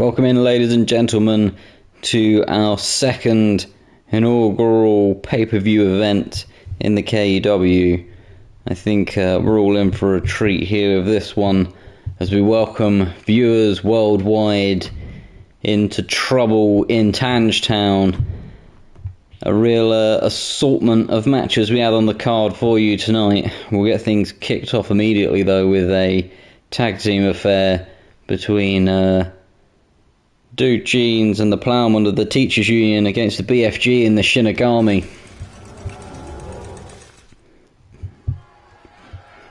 Welcome in, ladies and gentlemen, to our second inaugural pay-per-view event in the KEW. I think we're all in for a treat here with this one as we welcome viewers worldwide into trouble in Tange Town. A real assortment of matches we had on the card for you tonight. We'll get things kicked off immediately though with a tag team affair between Duke Jeans and the Plowman of the Teachers Union against the BFG and the Shinigami.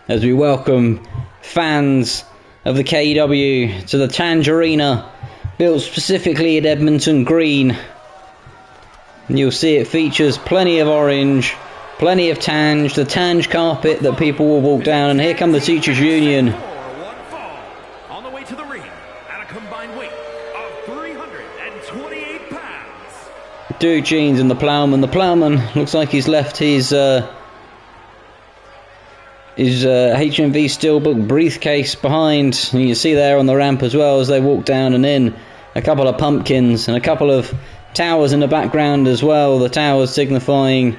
As we welcome fans of the KEW to the Tange Arena, built specifically at Edmonton Green. And you'll see it features plenty of orange, plenty of Tange, the Tange carpet that people will walk down, and here come the Teachers Union. On the way to the ring at a combined weight of 328 pounds. Duke Jeans and the Plowman. The Plowman looks like he's left his HMV Steelbook briefcase behind, and you see there on the ramp as well as they walk down and in a couple of pumpkins and a couple of towers in the background as well. The towers signifying,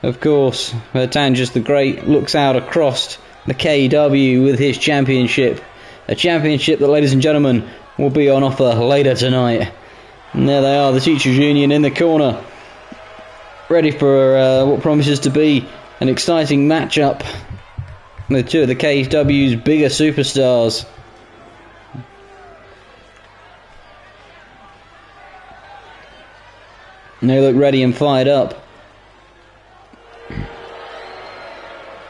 of course, where Tange the Great looks out across the KEW with his championship. A championship that, ladies and gentlemen, will be on offer later tonight. And there they are, the Teachers Union in the corner, ready for what promises to be an exciting matchup with two of the KEW's bigger superstars. And they look ready and fired up.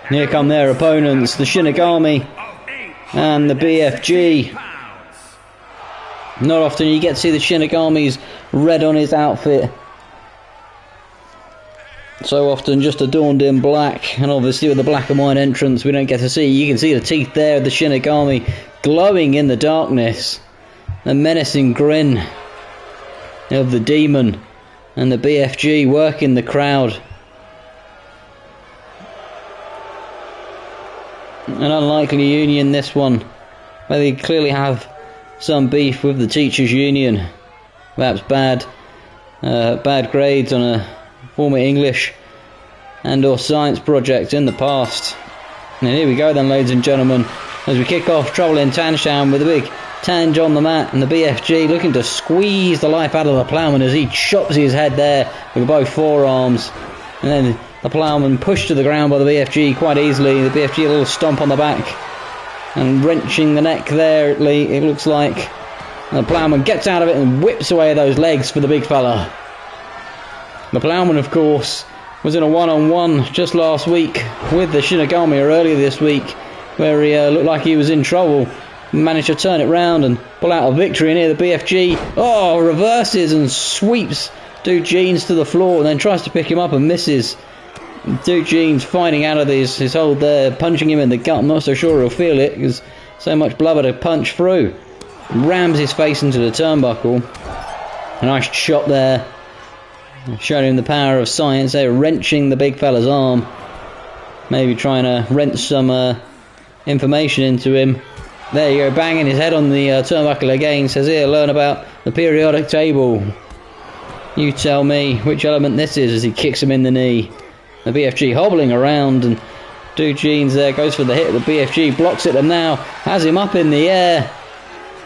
Here come their opponents, the Shinigami and the BFG. Not often you get to see the Shinigami's red on his outfit. So often just adorned in black, and obviously with the black and white entrance we don't get to see. You can see the teeth there of the Shinigami glowing in the darkness. The menacing grin of the demon, and the BFG working the crowd. An unlikely union, this one, where they clearly have some beef with the Teachers Union. Perhaps bad grades on a former English and or science project in the past. And here we go then, ladies and gentlemen, as we kick off trouble in Tange Town with a big Tange on the mat, and the BFG looking to squeeze the life out of the Plowman as he chops his head there with both forearms. And then the Plowman pushed to the ground by the BFG quite easily. The BFG a little stomp on the back and wrenching the neck there, it looks like. And the Plowman gets out of it and whips away those legs for the big fella. The Plowman, of course, was in a one-on-one just last week with the Shinigami, or earlier this week, where he looked like he was in trouble. Managed to turn it round and pull out a victory. And here the BFG reverses and sweeps Duke Jeans to the floor, and then tries to pick him up and misses. Duke Jeans fighting out of his hold there, punching him in the gut. I'm not so sure he'll feel it because so much blubber to punch through. Rams his face into the turnbuckle. A nice shot there, showing him the power of science there, wrenching the big fella's arm, maybe trying to wrench some information into him. There you go, banging his head on the turnbuckle again. Says here, learn about the periodic table. You tell me which element this is, as he kicks him in the knee. The BFG hobbling around, and Duke Jeans there goes for the hit. The BFG blocks it and now has him up in the air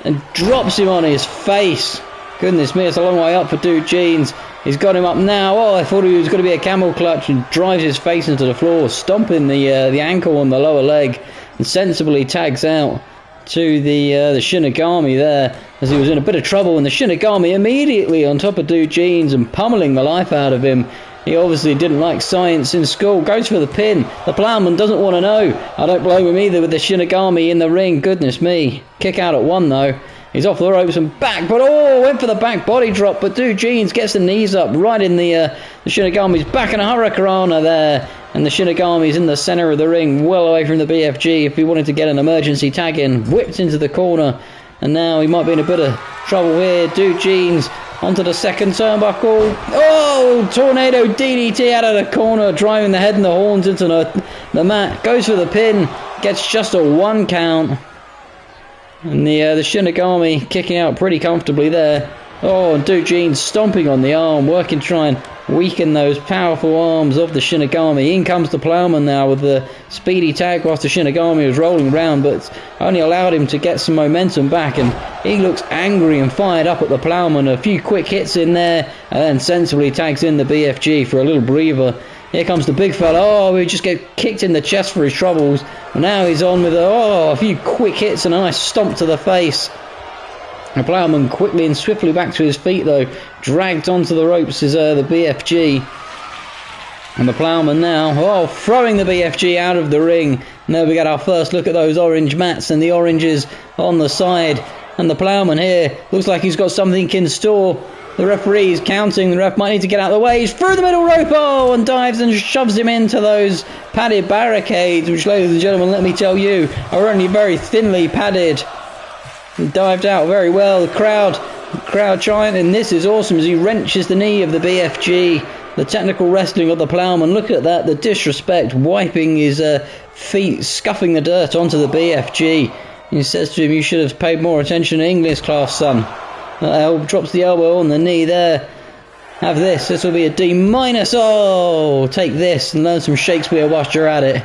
and drops him on his face. Goodness me, it's a long way up for Duke Jeans. He's got him up now. Oh, I thought he was going to be a camel clutch, and drives his face into the floor, stomping the ankle on the lower leg, and sensibly tags out to the Shinigami there, as he was in a bit of trouble, and the Shinigami immediately on top of Duke Jeans and pummeling the life out of him. He obviously didn't like science in school. Goes for the pin. The Plowman doesn't want to know. I don't blame him either with the Shinigami in the ring. Goodness me. Kick out at one though. He's off the ropes and back, but went for the back body drop, but Duke Jeans gets the knees up right in the Shinigami's back, and a hurricanrana there, and the Shinigami's in the centre of the ring, well away from the BFG. If he wanted to get an emergency tag in, whipped into the corner, and now he might be in a bit of trouble here. Duke Jeans onto the second turnbuckle. Oh, tornado DDT out of the corner, driving the head and the horns into the mat. Goes for the pin, gets just a 1 count. And the Shinigami kicking out pretty comfortably there. Oh, and Dujin stomping on the arm, working to try and weaken those powerful arms of the Shinigami. In comes the Plowman now with the speedy tag whilst the Shinigami was rolling around, but it's only allowed him to get some momentum back, and he looks angry and fired up at the Plowman. A few quick hits in there, and then sensibly tags in the BFG for a little breather. Here comes the big fella. Oh, he just get kicked in the chest for his troubles. And now he's on with a few quick hits and a nice stomp to the face. The Plowman quickly and swiftly back to his feet though. Dragged onto the ropes is the BFG. And the Plowman now, throwing the BFG out of the ring. And there we get our first look at those orange mats and the oranges on the side. And the Plowman here looks like he's got something in store. The referee is counting. The ref might need to get out of the way. He's through the middle rope, and dives and shoves him into those padded barricades, which, ladies and gentlemen, let me tell you, are only very thinly padded. He dived out very well. The crowd chanting, "This is awesome," as he wrenches the knee of the BFG. The technical wrestling of the Plowman. Look at that, the disrespect, wiping his feet, scuffing the dirt onto the BFG. He says to him, "You should have paid more attention in English class, son." Drops the elbow on the knee there. Have this. This will be a D-. Oh, take this and learn some Shakespeare whilst you're at it.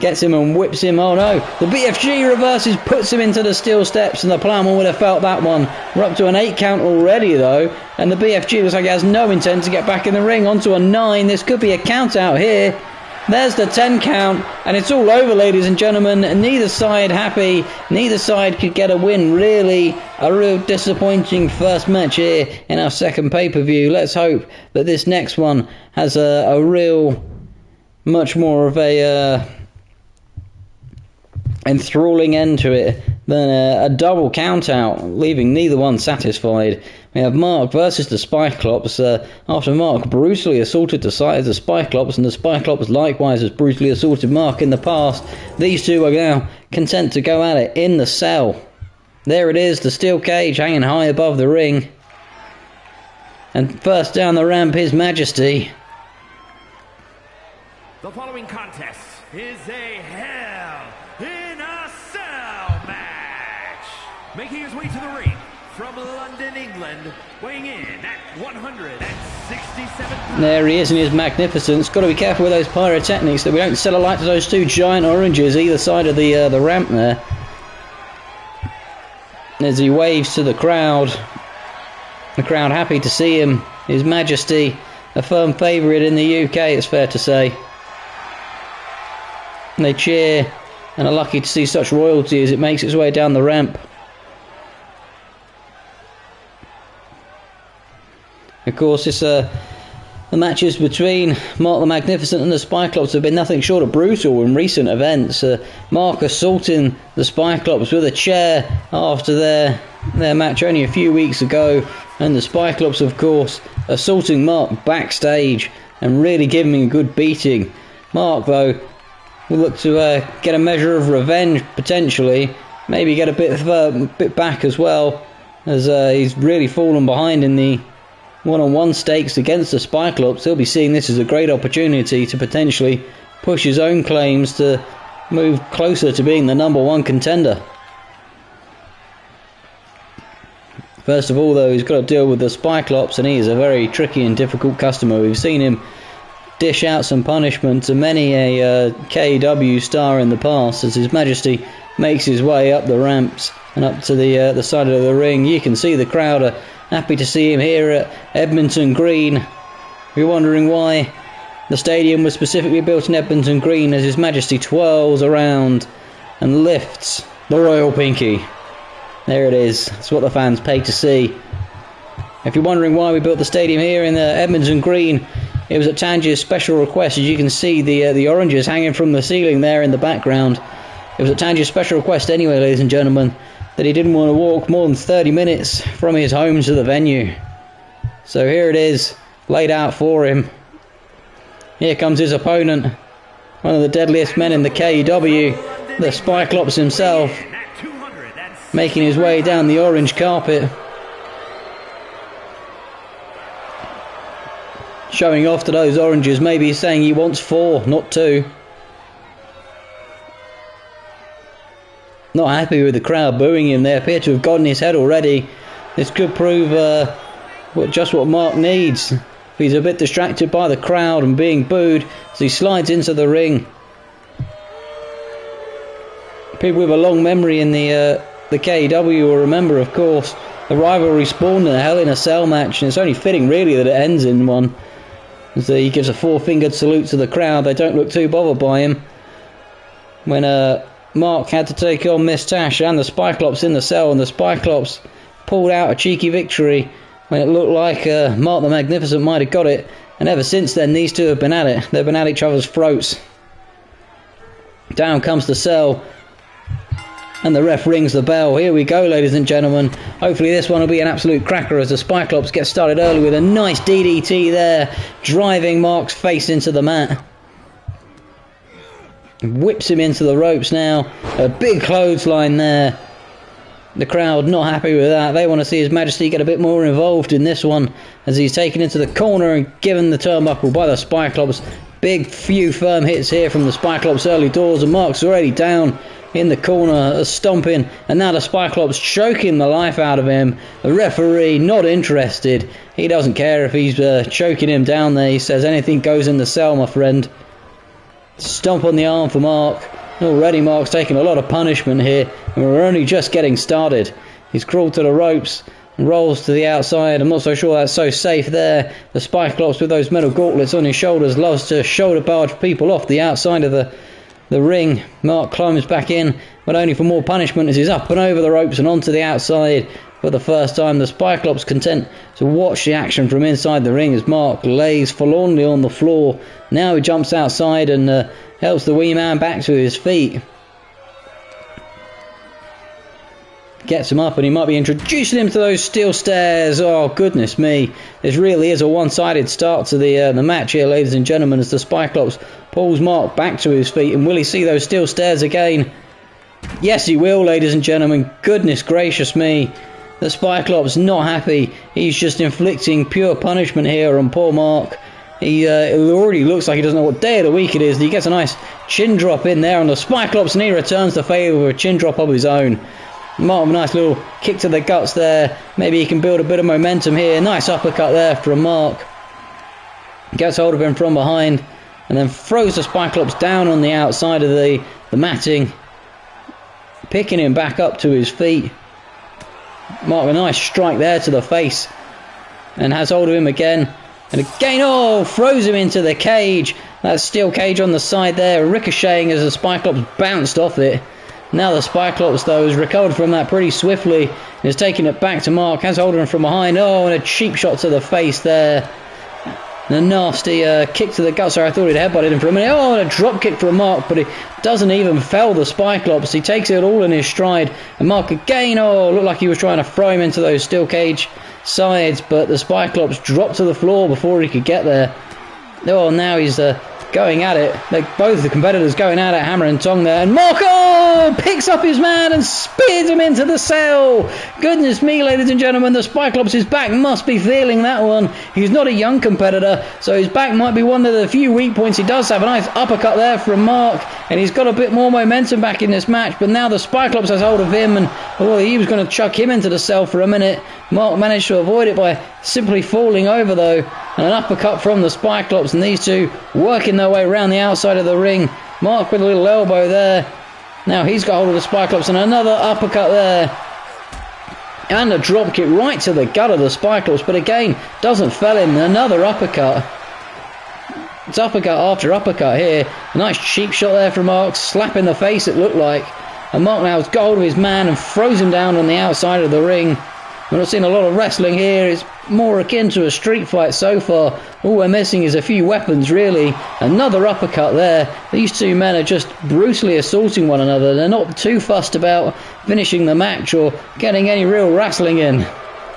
Gets him and whips him. Oh no. The BFG reverses, puts him into the steel steps, and the Plowman would have felt that one. We're up to an 8 count already though, and the BFG looks like he has no intent to get back in the ring. Onto a 9. This could be a count out here. There's the 10 count, and it's all over, ladies and gentlemen. Neither side happy. Neither side could get a win, really. A real disappointing first match here in our second pay-per-view. Let's hope that this next one has a real, much more of a enthralling end to it than a double count out, leaving neither one satisfied. We have Mark versus the Spikeclops. After Mark brutally assaulted the Spikeclops, and the Spikeclops likewise has brutally assaulted Mark in the past, these two are now content to go at it in the cell. There it is, the steel cage hanging high above the ring. And first down the ramp, His Majesty. The following contest is a Hell in a Cell match. Making his way to the ring from London, England, weighing in at 167 pounds. There he is in his magnificence. Got to be careful with those pyrotechnics that we don't set alight to those two giant oranges either side of the ramp there. As he waves to the crowd. The crowd happy to see him. His Majesty, a firm favourite in the UK, it's fair to say. And they cheer and are lucky to see such royalty as it makes its way down the ramp. Of course, the matches between Mark the Magnificent and the Spikeclops have been nothing short of brutal in recent events. Mark assaulting the Spikeclops with a chair after their match only a few weeks ago, and the Spikeclops, of course, assaulting Mark backstage and really giving him a good beating. Mark, though, will look to get a measure of revenge, potentially, maybe get a bit back as well, as he's really fallen behind in the one-on-one stakes against the Spikeclops. He'll be seeing this as a great opportunity to potentially push his own claims to move closer to being the #1 contender. First of all, though, he's got to deal with the Spikeclops, and he is a very tricky and difficult customer. We've seen him dish out some punishment to many a KEW star in the past, as His Majesty makes his way up the ramps and up to the side of the ring. You can see the crowd are happy to see him here at Edmonton Green. If you're wondering why the stadium was specifically built in Edmonton Green, as His Majesty twirls around and lifts the Royal Pinky. There it is. That's what the fans pay to see. If you're wondering why we built the stadium here in Edmonton Green, it was at Tange's special request. As you can see, the oranges hanging from the ceiling there in the background. It was at Tange's special request anyway, ladies and gentlemen, that he didn't want to walk more than 30 minutes from his home to the venue. So here it is, laid out for him. Here comes his opponent, one of the deadliest men in the KEW, the Spikeclops himself, making his way down the orange carpet, showing off to those oranges, maybe saying he wants 4, not 2. not happy with the crowd booing him. They appear to have gotten his head already. This could prove just what Mark needs. If he's a bit distracted by the crowd and being booed as he slides into the ring. People with a long memory in the KEW will remember, of course, the rivalry spawned in a Hell in a Cell match, and it's only fitting really that it ends in one. As he gives a four-fingered salute to the crowd. They don't look too bothered by him. When Mark had to take on Miss Tash and the Spyclops in the cell, and the Spyclops pulled out a cheeky victory when it looked like Mark the Magnificent might have got it. And ever since then, these two have been at it. They've been at each other's throats. Down comes the cell, and the ref rings the bell. Here we go, ladies and gentlemen. Hopefully this one will be an absolute cracker as the Spyclops get started early with a nice DDT there, driving Mark's face into the mat. Whips him into the ropes now. A big clothesline there. The crowd not happy with that. They want to see His Majesty get a bit more involved in this one as he's taken into the corner and given the turnbuckle by the Spyclops. Big few firm hits here from the Spyclops early doors, and Mark's already down in the corner, stomping, and now the Spyclops choking the life out of him. The referee not interested. He doesn't care if he's choking him down there. He says anything goes in the cell, my friend. Stomp on the arm for Mark. Already Mark's taking a lot of punishment here, and we're only just getting started. He's crawled to the ropes and rolls to the outside. I'm not so sure that's so safe there. The Spyclops with those metal gauntlets on his shoulders loves to shoulder barge people off the outside of the ring. Mark climbs back in, but only for more punishment as he's up and over the ropes and onto the outside for the first time. The Spyclops content to watch the action from inside the ring as Mark lays forlornly on the floor. Now he jumps outside and helps the wee man back to his feet. Gets him up, and he might be introducing him to those steel stairs. Oh, goodness me. This really is a one-sided start to the match here, ladies and gentlemen, as the Spyclops pulls Mark back to his feet. And will he see those steel stairs again? Yes, he will, ladies and gentlemen. Goodness gracious me. The Spyclops not happy. He's just inflicting pure punishment here on poor Mark. It already looks like he doesn't know what day of the week it is. He gets a nice chin drop in there on the Spyclops, and he returns the favour with a chin drop of his own. Mark, a nice little kick to the guts there. Maybe he can build a bit of momentum here. Nice uppercut there from Mark. Gets hold of him from behind and then throws the Spyclops down on the outside of the matting, picking him back up to his feet. Mark, a nice strike there to the face, and has hold of him again. And again, oh, throws him into the cage. That steel cage on the side there, ricocheting as the Spyclops bounced off it. Now the Spyclops, though, has recovered from that pretty swiftly and is taking it back to Mark. Has hold of him from behind. Oh, and a cheap shot to the face there. And a nasty kick to the guts. I thought he'd headbutted him for a minute. Oh, and a drop kick from Mark, but he doesn't even fell the Spyclops. He takes it all in his stride. And Mark again, oh, looked like he was trying to throw him into those steel cage sides, but the Spyclops dropped to the floor before he could get there. Oh, now he's going at it. Both the competitors going at it, hammer and tong there. And Mark, oh, picks up his man and spears him into the cell. Goodness me, ladies and gentlemen, the Spyclops' back must be feeling that one. He's not a young competitor, so his back might be one of the few weak points. He does have a nice uppercut there from Mark, and he's got a bit more momentum back in this match, but now the Spyclops has hold of him, and oh, he was going to chuck him into the cell for a minute. Mark managed to avoid it by simply falling over, though, and an uppercut from the Spyclops, and these two working their way around the outside of the ring. Mark with a little elbow there. Now he's got hold of the Spyclops, and another uppercut there. And a drop kick right to the gut of the Spyclops, but again, doesn't fell him. Another uppercut. It's uppercut after uppercut here. A nice cheap shot there from Mark, slap in the face it looked like. And Mark now has got hold of his man and throws him down on the outside of the ring. We're not seeing a lot of wrestling here. It's more akin to a street fight so far. All we're missing is a few weapons, really. Another uppercut there. These two men are just brutally assaulting one another. They're not too fussed about finishing the match or getting any real wrestling in.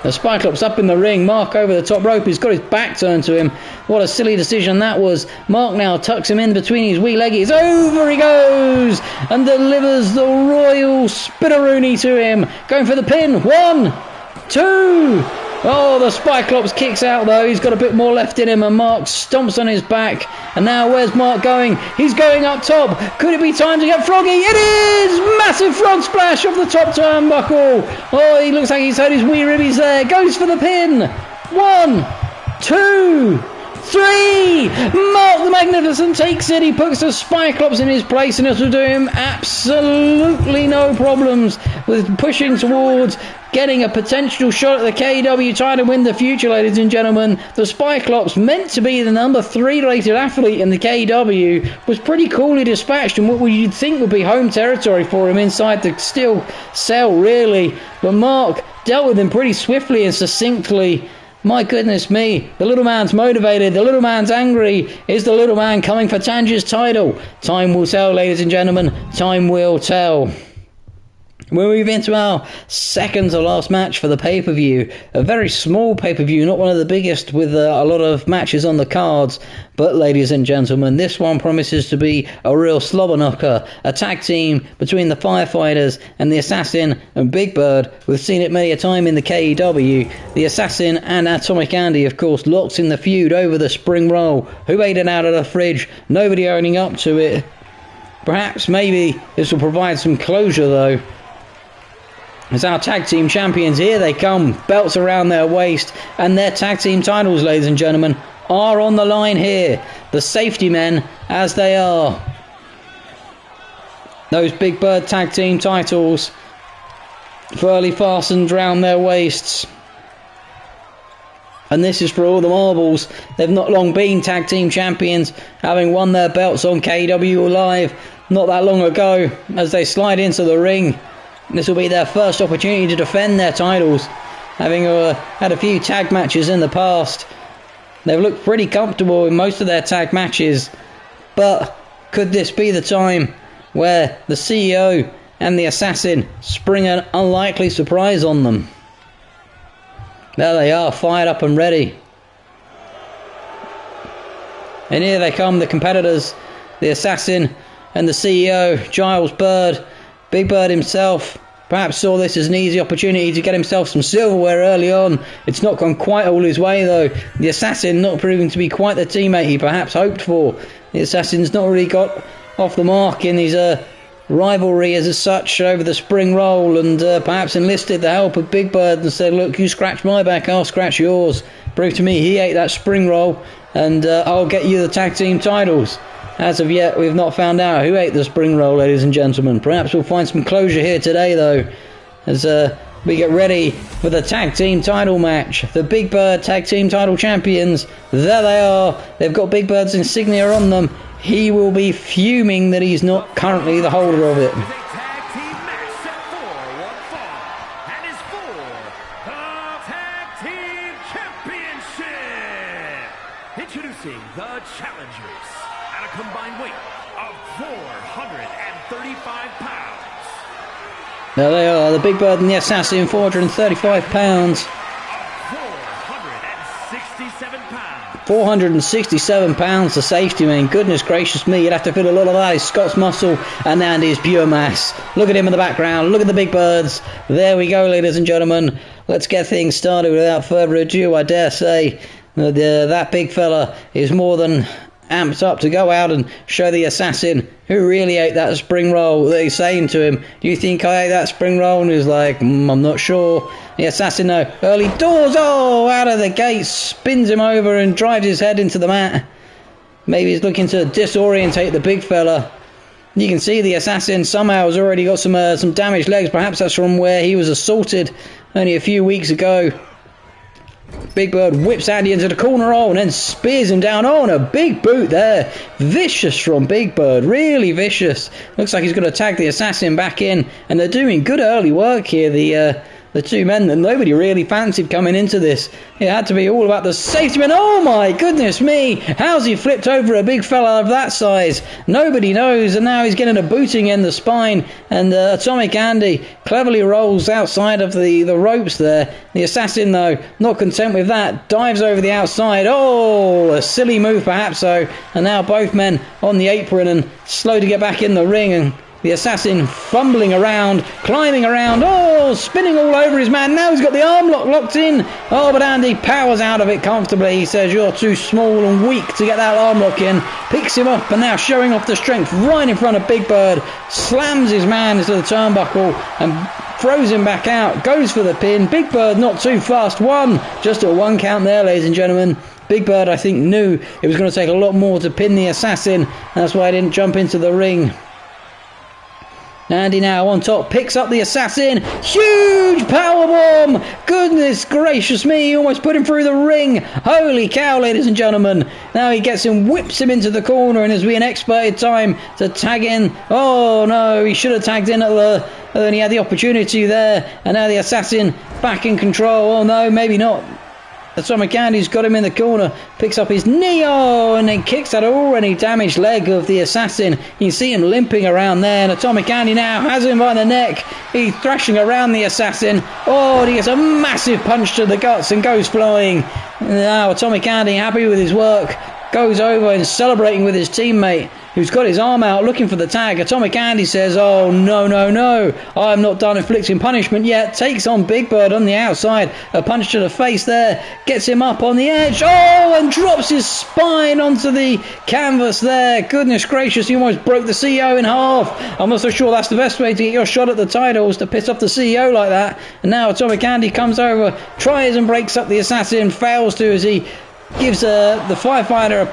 The Spyclops up in the ring. Mark over the top rope. He's got his back turned to him. What a silly decision that was. Mark now tucks him in between his wee leggies. Over he goes and delivers the royal spitteroony to him. Going for the pin. 1, 2, Oh, the Cyclops kicks out though. He's got a bit more left in him, and Mark stomps on his back. And now where's Mark going? He's going up top. Could it be time to get froggy? It is! Massive frog splash off the top turnbuckle. Oh, he looks like he's hurt his wee ribbies there. Goes for the pin. 1, 2, 3. Mark the Magnificent takes it. He puts the Cyclops in his place, and this will do him absolutely no problems with pushing towards getting a potential shot at the KEW title win the future, ladies and gentlemen. The Cyclops, meant to be the number 3 rated athlete in the KEW, was pretty coolly dispatched in what you'd think would be home territory for him inside the steel cell, really. But Mark dealt with him pretty swiftly and succinctly. My goodness me, the little man's motivated, the little man's angry. Is the little man coming for Tange's title? Time will tell, ladies and gentlemen, time will tell. We move into our second to last match for the pay-per-view. A very small pay-per-view, not one of the biggest with a lot of matches on the cards. But ladies and gentlemen, this one promises to be a real slobber knocker. A tag team between the Firefighters and the Assassin and Big Bird. We've seen it many a time in the KEW. The Assassin and Atomic Andy, of course, locked in the feud over the spring roll. Who ate it out of the fridge? Nobody owning up to it. Perhaps, maybe, this will provide some closure, though. As our tag team champions, here they come, belts around their waist, and their tag team titles, ladies and gentlemen, are on the line here. The safety men, as they are. Those Big Bird tag team titles, firmly fastened round their waists. And this is for all the marbles. They've not long been tag team champions, having won their belts on KEW Live not that long ago, as they slide into the ring. This will be their first opportunity to defend their titles, having had a few tag matches in the past. They've looked pretty comfortable in most of their tag matches, but could this be the time where the CEO and the Assassin spring an unlikely surprise on them? There they are, fired up and ready. And here they come, the competitors, the Assassin and the CEO, Giles Bird. Big Bird himself perhaps saw this as an easy opportunity to get himself some silverware early on. It's not gone quite all his way, though. The Assassin not proving to be quite the teammate he perhaps hoped for. The Assassin's not really got off the mark in his rivalry as such over the spring roll, and perhaps enlisted the help of Big Bird and said, look, you scratch my back, I'll scratch yours. Prove to me he ate that spring roll, and I'll get you the tag team titles. As of yet, we've not found out who ate the spring roll, ladies and gentlemen. Perhaps we'll find some closure here today, though, as we get ready for the tag team title match. The Big Bird tag team title champions, there they are. They've got Big Bird's insignia on them. He will be fuming that he's not currently the holder of it. Introducing the challengers at a combined weight of 435 pounds. There they are, the Big Bird and the Assassin, 435 pounds. 467 pounds. 467 pounds, the safety man. Goodness gracious me, you'd have to fit a lot of that. Scott's muscle and Andy's pure mass. Look at him in the background, look at the Big Birds. There we go, ladies and gentlemen. Let's get things started without further ado, I dare say. That big fella is more than amped up to go out and show the Assassin who really ate that spring roll. They're saying to him, do you think I ate that spring roll? And he's like, I'm not sure. The Assassin, no, early doors, out of the gate, spins him over and drives his head into the mat. Maybe he's looking to disorientate the big fella. You can see the Assassin somehow has already got some damaged legs. Perhaps that's from where he was assaulted only a few weeks ago. Big Bird whips Andy into the corner roll and then spears him down. Oh, and a big boot there. Vicious from Big Bird. Really vicious. Looks like he's going to tag the Assassin back in. And they're doing good early work here. The two men that nobody really fancied coming into this. It had to be all about the safety man. Oh my goodness me. How's he flipped over a big fella of that size? Nobody knows. And now he's getting a booting in the spine. And Atomic Andy cleverly rolls outside of the ropes there. The Assassin, though, not content with that, dives over the outside. Oh, a silly move perhaps so. And now both men on the apron and slow to get back in the ring. And the Assassin fumbling around, climbing around, spinning all over his man. Now he's got the arm lock headlock locked in. Oh, but Andy powers out of it comfortably. He says, you're too small and weak to get that arm lock in. Picks him up and now showing off the strength right in front of Big Bird. Slams his man into the turnbuckle and throws him back out. Goes for the pin. Big Bird not too fast. Just a 1 count there, ladies and gentlemen. Big Bird, I think, knew it was going to take a lot more to pin the Assassin. And that's why he didn't jump into the ring. Andy now on top, picks up the Assassin. Huge powerbomb! Goodness gracious me, he almost put him through the ring. Holy cow, ladies and gentlemen. Now he gets him, whips him into the corner, and as we an expert time to tag in. Oh no, he should have tagged in and he had the opportunity there. And now the Assassin back in control. Oh no, maybe not. Atomic Andy's got him in the corner, picks up his knee, and then kicks that already damaged leg of the Assassin. You can see him limping around there, and Atomic Andy now has him by the neck. He's thrashing around the Assassin. Oh, and he gets a massive punch to the guts and goes flying. Now Atomic Andy, happy with his work, goes over and celebrating with his teammate, who's got his arm out looking for the tag. Atomic Andy says, oh no, I'm not done inflicting punishment yet. Takes on Big Bird on the outside, a punch to the face there, gets him up on the edge, and drops his spine onto the canvas there. Goodness gracious, he almost broke the CEO in half. I'm not so sure that's the best way to get your shot at the titles, to piss off the CEO like that. And now Atomic Andy comes over, tries and breaks up the Assassin, fails to, as he gives the firefighter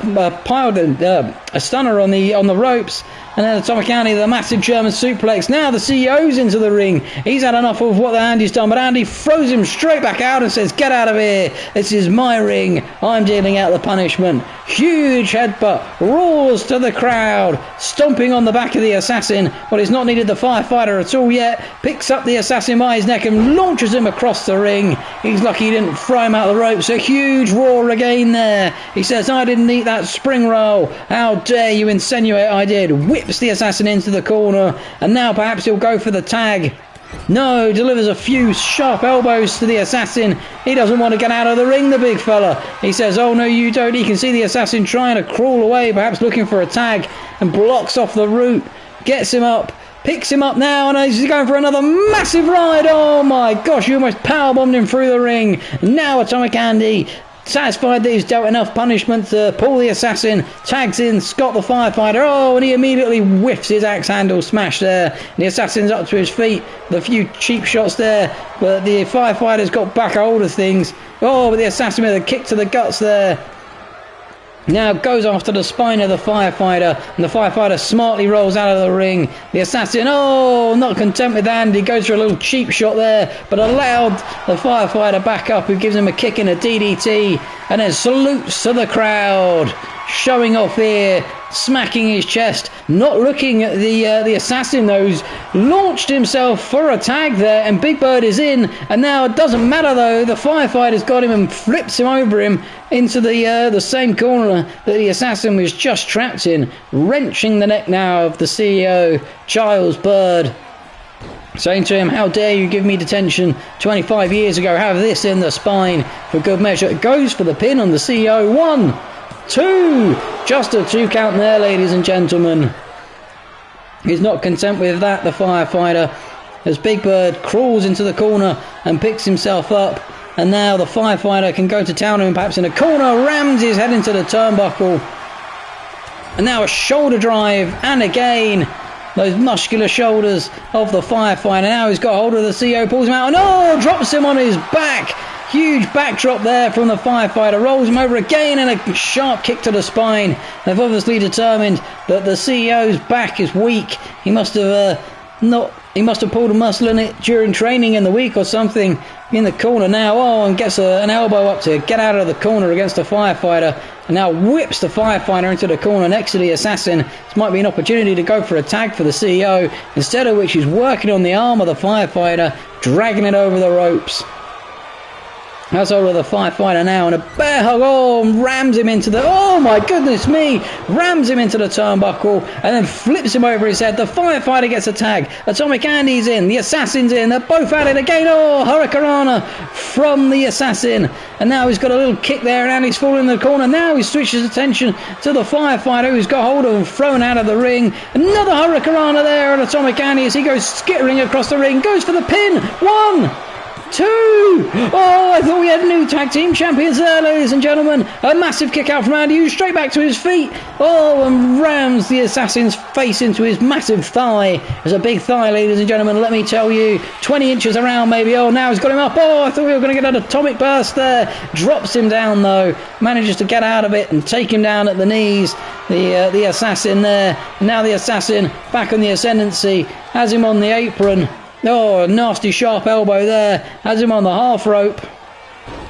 a stunner on the ropes, and then Atomic Andy the massive German suplex. Now the CEO's into the ring. He's had enough of what Andy's done, but Andy throws him straight back out and says, get out of here, this is my ring, I'm dealing out the punishment. Huge headbutt, roars to the crowd, stomping on the back of the Assassin. Well, he's not needed the firefighter at all yet. Picks up the Assassin by his neck and launches him across the ring. He's lucky he didn't fry him out of the ropes. A huge roar again there. He says, I didn't eat that spring roll. How dare you insinuate I did. Whips the Assassin into the corner, and now perhaps he'll go for the tag. No, delivers a few sharp elbows to the Assassin. He doesn't want to get out of the ring, the big fella. He says, oh no you don't. He can see the Assassin trying to crawl away, perhaps looking for a tag, and blocks off the route. Gets him up, picks him up now, and he's going for another massive ride. Oh my gosh, you almost powerbombed him through the ring. Now Atomic Andy, satisfied that he's dealt enough punishment to pull the Assassin, tags in Scott the firefighter, and he immediately whiffs his axe handle smash there. And the Assassin's up to his feet with a few cheap shots there, but the firefighter's got back a hold of things. But the Assassin with a kick to the guts there. Now goes after the spine of the firefighter, and the firefighter smartly rolls out of the ring. The Assassin, not content with Andy, goes for a little cheap shot there, but allowed the firefighter back up, who gives him a kick in a DDT, and then salutes to the crowd, showing off here, smacking his chest, not looking at the Assassin though, who's launched himself for a tag there, and Big Bird is in, and now it doesn't matter though, the firefighter's got him and flips him over him into the same corner that the Assassin was just trapped in, wrenching the neck now of the CEO, Giles Bird, saying to him, how dare you give me detention 25 years ago, have this in the spine for good measure. Goes for the pin on the CEO. 1, 2, just a 2 count there, ladies and gentlemen. He's not content with that, the firefighter, as Big Bird crawls into the corner and picks himself up, and now the firefighter can go to town on him, perhaps in a corner, rams his head into the turnbuckle, and now a shoulder drive, and again those muscular shoulders of the firefighter. Now he's got hold of the CEO, pulls him out, and drops him on his back. Huge backdrop there from the firefighter, rolls him over again, and a sharp kick to the spine. They've obviously determined that the CEO's back is weak. He must have pulled a muscle in it during training in the week or something. In the corner now, and gets an elbow up to get out of the corner against the firefighter, and now whips the firefighter into the corner next to the Assassin. This might be an opportunity to go for a tag for the CEO, instead of which he's working on the arm of the firefighter, dragging it over the ropes. That's over the firefighter now, and a bear hug, rams him into the, my goodness me, rams him into the turnbuckle, and then flips him over his head. The firefighter gets a tag, Atomic Andy's in, the Assassin's in, they're both at it again, Hurricanrana from the Assassin, and now he's got a little kick there, and Andy's falling in the corner. Now he switches attention to the firefighter, who's got hold of him, thrown out of the ring. Another Hurricanrana there, and Atomic Andy, as he goes skittering across the ring, goes for the pin. 1, 2. Oh, I thought we had new tag team champions there, ladies and gentlemen. A massive kick out from Andy, straight back to his feet. Oh, and rams the assassin's face into his massive thigh. There's a big thigh, ladies and gentlemen, let me tell you. 20 inches around, maybe. Oh, now he's got him up. Oh, I thought we were going to get an atomic burst there. Drops him down, though. Manages to get out of it and take him down at the knees. The assassin there. And now the assassin back on the ascendancy. Has him on the apron. Oh, a nasty sharp elbow there. Has him on the half rope.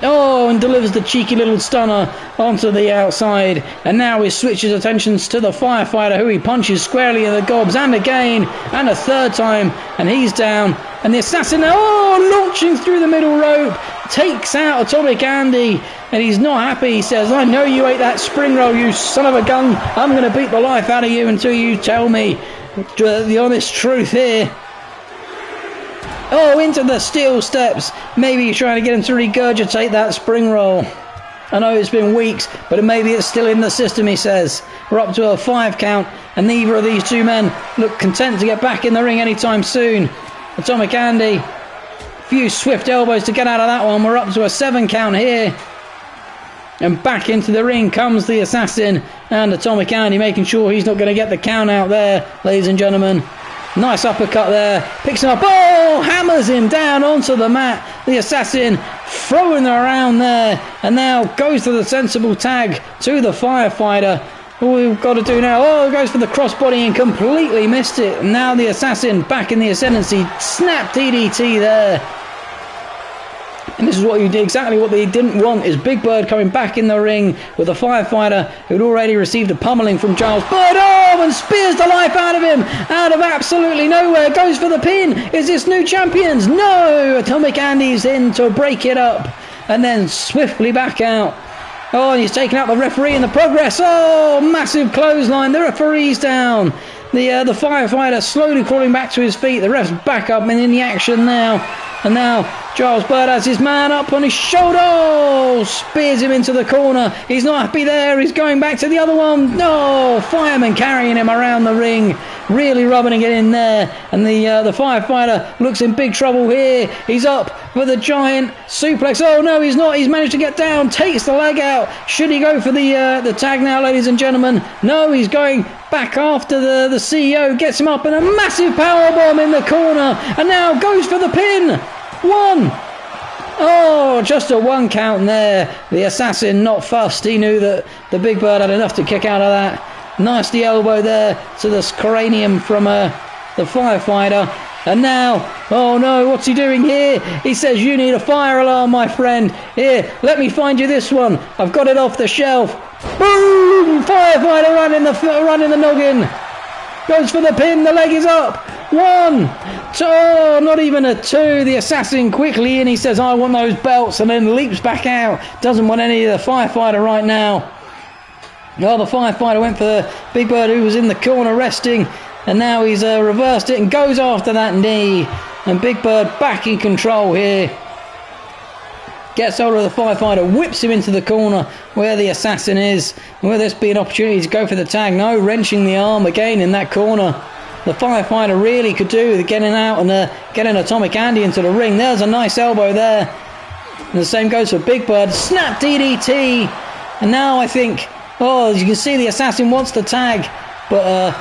Oh, and delivers the cheeky little stunner onto the outside. And now he switches attentions to the firefighter, who he punches squarely in the gobs. And again, and a third time. And he's down. And the assassin, launching through the middle rope. Takes out Atomic Andy. And he's not happy. He says, I know you ate that spring roll, you son of a gun. I'm going to beat the life out of you until you tell me the honest truth here. Oh, into the steel steps. Maybe he's trying to get him to regurgitate that spring roll. I know it's been weeks, but maybe it's still in the system, he says. We're up to a 5 count, and neither of these two men look content to get back in the ring anytime soon. Atomic Andy, a few swift elbows to get out of that one. We're up to a 7 count here. And back into the ring comes the assassin, and Atomic Andy making sure he's not going to get the count out there, ladies and gentlemen. Nice uppercut there. Picks him up. Oh, hammers him down onto the mat. The assassin throwing around there. And now goes for the sensible tag to the firefighter. All we've got to do now. Oh, goes for the crossbody and completely missed it. And now the assassin back in the ascendancy. Snap DDT there. And this is what you did, exactly what they didn't want, is Big Bird coming back in the ring with a firefighter who'd already received a pummeling from Giles. Bird, and spears the life out of him, out of absolutely nowhere, goes for the pin. Is this new champions? No! Atomic Andy's in to break it up, and then swiftly back out. Oh, and he's taken out the referee in the progress. Oh, massive clothesline, the referee's down. The firefighter slowly crawling back to his feet. The ref's back up and in the action now. And now Giles Bird has his man up on his shoulder. Oh, spears him into the corner. He's not happy there. He's going back to the other one. No, fireman carrying him around the ring. Really rubbing it in there. And the firefighter looks in big trouble here. He's up for the giant suplex. Oh, no, he's not. He's managed to get down. Takes the leg out. Should he go for the tag now, ladies and gentlemen? No, he's going back after the CEO. Gets him up and a massive powerbomb in the corner. And now goes for the pin. 1. Oh, just a 1 count there. The assassin not fussed. He knew that the Big Bird had enough to kick out of that. Nasty elbow there to the cranium from the firefighter. And now, oh no, what's he doing here? He says, you need a fire alarm, my friend. Here, let me find you this one. I've got it off the shelf. Boom! Firefighter running the noggin. Goes for the pin. The leg is up. 1, 2, oh, not even a 2. The assassin quickly in. He says, I want those belts, and then leaps back out. Doesn't want any of the firefighter right now. Oh, the firefighter went for the Big Bird, who was in the corner resting, and now he's reversed it and goes after that knee. And Big Bird back in control here. Gets hold of the firefighter, whips him into the corner where the assassin is. Will this be an opportunity to go for the tag? No, wrenching the arm again in that corner. The firefighter really could do with getting out and getting Atomic Andy into the ring. There's a nice elbow there. And the same goes for Big Bird. Snap DDT. And now I think, oh, as you can see, the assassin wants the tag. But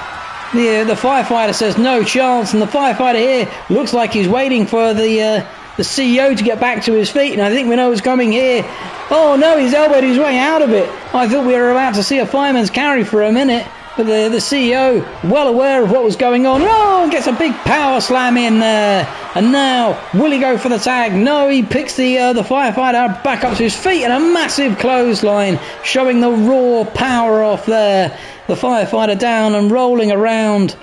the firefighter says no chance. And the firefighter here looks like he's waiting for the CEO to get back to his feet. And I think we know what's coming here. Oh, no, he's elbowed his way out of it. I thought we were about to see a fireman's carry for a minute. But the CEO, well aware of what was going on, oh, gets a big power slam in there. And now, will he go for the tag? No, he picks the firefighter back up to his feet and a massive clothesline, showing the raw power off there. The firefighter down and rolling around.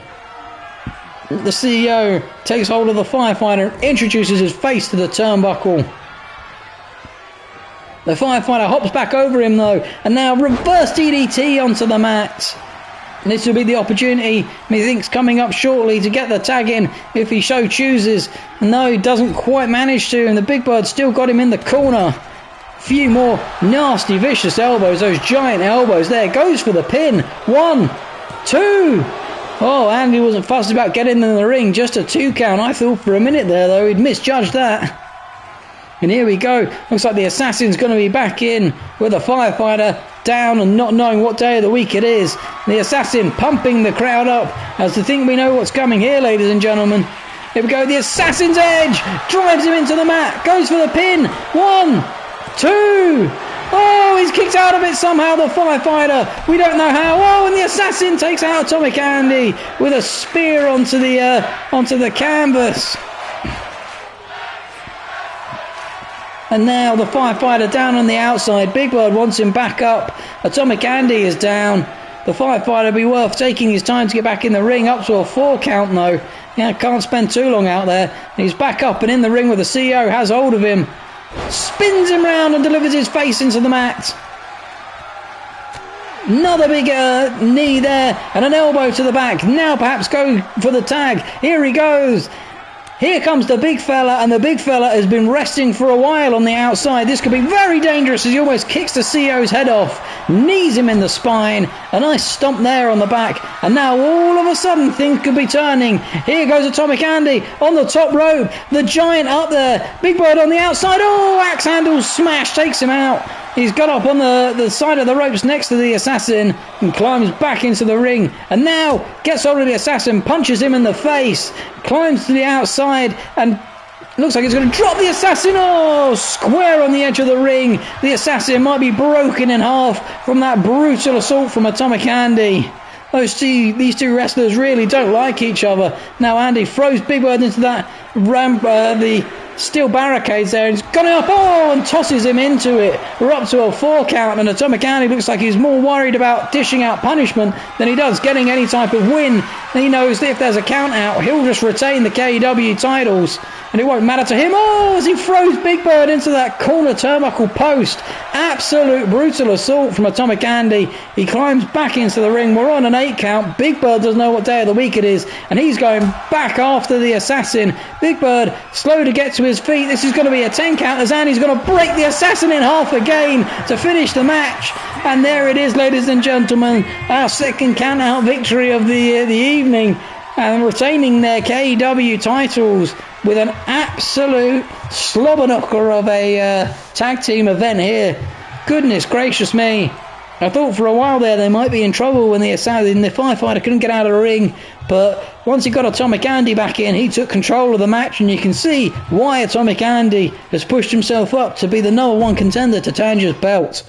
The CEO takes hold of the firefighter and introduces his face to the turnbuckle. The firefighter hops back over him though, and now reverse DDT onto the mat. And this will be the opportunity, methinks, coming up shortly to get the tag in if he so chooses. No, he doesn't quite manage to, and the Big Bird still got him in the corner. Few more nasty, vicious elbows, those giant elbows there. Goes for the pin. 1, 2. Oh, Andy wasn't fussed about getting in the ring, just a 2 count. I thought for a minute there, though, he'd misjudged that. And here we go. Looks like the Assassin's going to be back in with a firefighter down and not knowing what day of the week it is. The Assassin pumping the crowd up as to think we know what's coming here, ladies and gentlemen. Here we go. The Assassin's Edge drives him into the mat. Goes for the pin. 1, 2. Oh, he's kicked out of it somehow, the firefighter. We don't know how. Oh, and the Assassin takes out Atomic Andy with a spear onto the canvas. And now the firefighter down on the outside. Big Bird wants him back up. Atomic Andy is down. The firefighter would be worth taking his time to get back in the ring. Up to a 4 count though. Yeah, can't spend too long out there. He's back up and in the ring with the CEO. Has hold of him. Spins him round and delivers his face into the mat. Another big knee there and an elbow to the back. Now perhaps go for the tag. Here he goes. Here comes the big fella, and the big fella has been resting for a while on the outside. This could be very dangerous as he almost kicks the CEO's head off, knees him in the spine, a nice stomp there on the back, and now all of a sudden things could be turning. Here goes Atomic Andy on the top rope, the Giant up there, Big Bird on the outside. Oh, axe handle smash takes him out. He's got up on the side of the ropes next to the Assassin and climbs back into the ring. And now gets hold of the Assassin, punches him in the face, climbs to the outside and looks like he's going to drop the Assassin. Oh, square on the edge of the ring. The Assassin might be broken in half from that brutal assault from Atomic Andy. These two wrestlers really don't like each other. Now Andy throws Big Bird into that ramp, the steel barricades there, and he's gone up, and tosses him into it. We're up to a 4 count, and Atomic Andy looks like he's more worried about dishing out punishment than he does getting any type of win. He knows that if there's a count out, he'll just retain the KEW titles, and it won't matter to him. Oh, as he throws Big Bird into that corner turnbuckle post. Absolute brutal assault from Atomic Andy. He climbs back into the ring. We're on an 8 count. Big Bird doesn't know what day of the week it is, and he's going back after the Assassin. Big Bird slow to get to his feet. This is going to be a 10 count as Andy's going to break the Assassin in half again to finish the match. And there it is, ladies and gentlemen, our second count out victory of the evening, and retaining their KEW titles with an absolute slobber knocker of a tag team event here. Goodness gracious me. I thought for a while there they might be in trouble when the firefighter couldn't get out of the ring, but once he got Atomic Andy back in, he took control of the match, and you can see why Atomic Andy has pushed himself up to be the #1 contender to Tange's belt.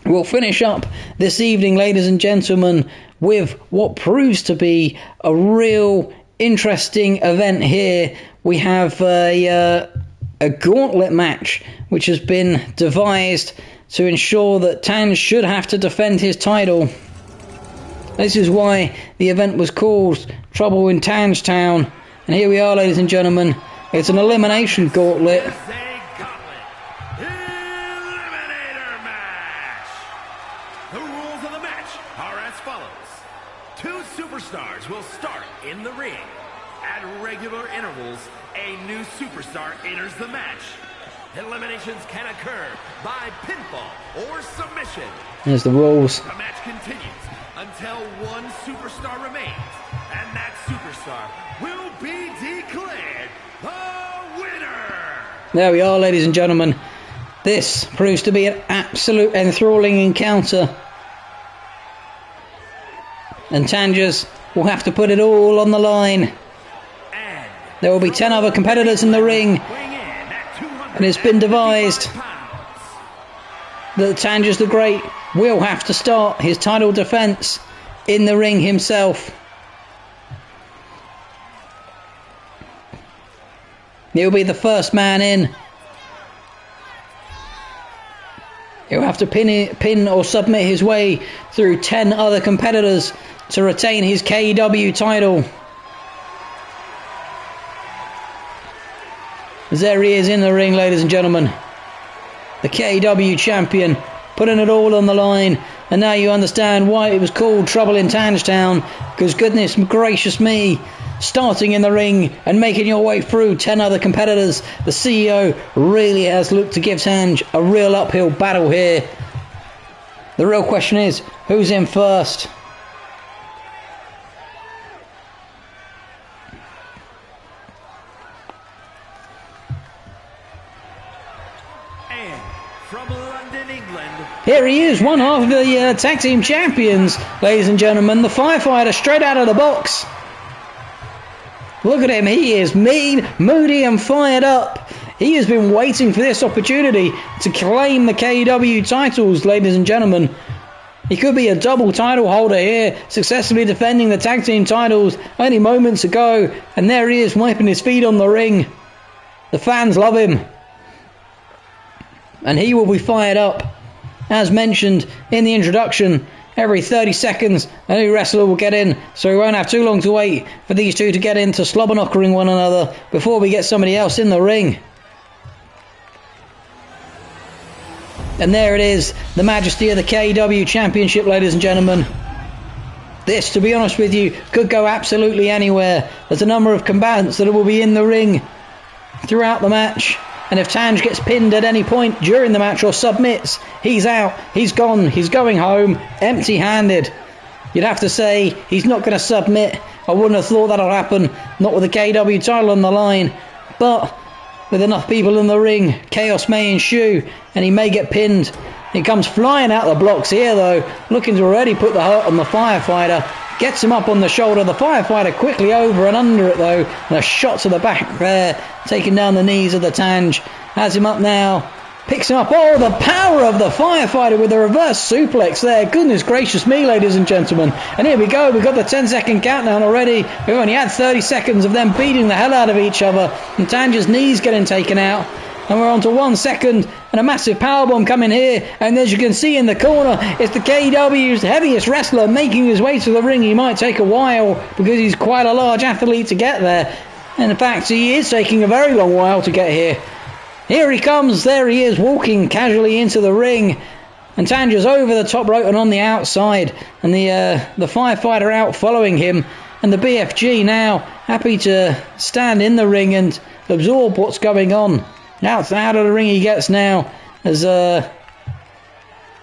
We'll finish up this evening, ladies and gentlemen, with what proves to be a real interesting event here. We have a gauntlet match which has been devised to ensure that Tange should have to defend his title. This is why the event was called Trouble in Tange Town. And here we are, ladies and gentlemen. It's an elimination gauntlet. Will start in the ring. At regular intervals, a new superstar enters the match. Eliminations can occur by pinfall or submission. There's the rules. The match continues until one superstar remains, and that superstar will be declared the winner. There we are, ladies and gentlemen. This proves to be an absolute enthralling encounter. And Tange's will have to put it all on the line. There will be 10 other competitors in the ring, and it's been devised that Tange the Great will have to start his title defense in the ring himself. He'll be the first man in. He'll have to pin or submit his way through 10 other competitors to retain his KEW title. There he is in the ring, ladies and gentlemen. The KEW champion, putting it all on the line. And now you understand why it was called Trouble in Tange Town. Because goodness gracious me, starting in the ring and making your way through 10 other competitors, the CEO really has looked to give Tange a real uphill battle here. The real question is, who's in first? And from London, England, here he is, one half of the tag team champions, ladies and gentlemen. The firefighter straight out of the box. Look at him, he is mean, moody and fired up. He has been waiting for this opportunity to claim the KEW titles, ladies and gentlemen. He could be a double title holder here, successfully defending the tag team titles only moments ago. And there he is, wiping his feet on the ring. The fans love him. And he will be fired up. As mentioned in the introduction, every 30 seconds a new wrestler will get in, so we won't have too long to wait for these two to get into slobber-knockering one another before we get somebody else in the ring. And there it is, the majesty of the KEW Championship, ladies and gentlemen. This, to be honest with you, could go absolutely anywhere. There's a number of combatants that will be in the ring throughout the match. And if Tange gets pinned at any point during the match or submits, he's out, he's gone, he's going home empty-handed. You'd have to say he's not going to submit. I wouldn't have thought that'll happen, not with the KEW title on the line. But with enough people in the ring, chaos may ensue and he may get pinned. He comes flying out the blocks here though, looking to already put the hurt on the firefighter. Gets him up on the shoulder, the firefighter quickly over and under it though, and a shot to the back there, taking down the knees of the Tange. Has him up now, picks him up. Oh, the power of the firefighter with the reverse suplex there. Goodness gracious me, ladies and gentlemen. And here we go, we've got the 10-second countdown already. We've only had 30 seconds of them beating the hell out of each other, and Tange's knees getting taken out. And we're on to 1 second and a massive powerbomb coming here. And as you can see in the corner, it's the KEW's heaviest wrestler making his way to the ring. He might take a while because he's quite a large athlete to get there. And in fact, he is taking a very long while to get here. Here he comes. There he is, walking casually into the ring. And Tange's over the top rope and on the outside. And the firefighter out following him. And the BFG now happy to stand in the ring and absorb what's going on. Out of the ring he gets now, as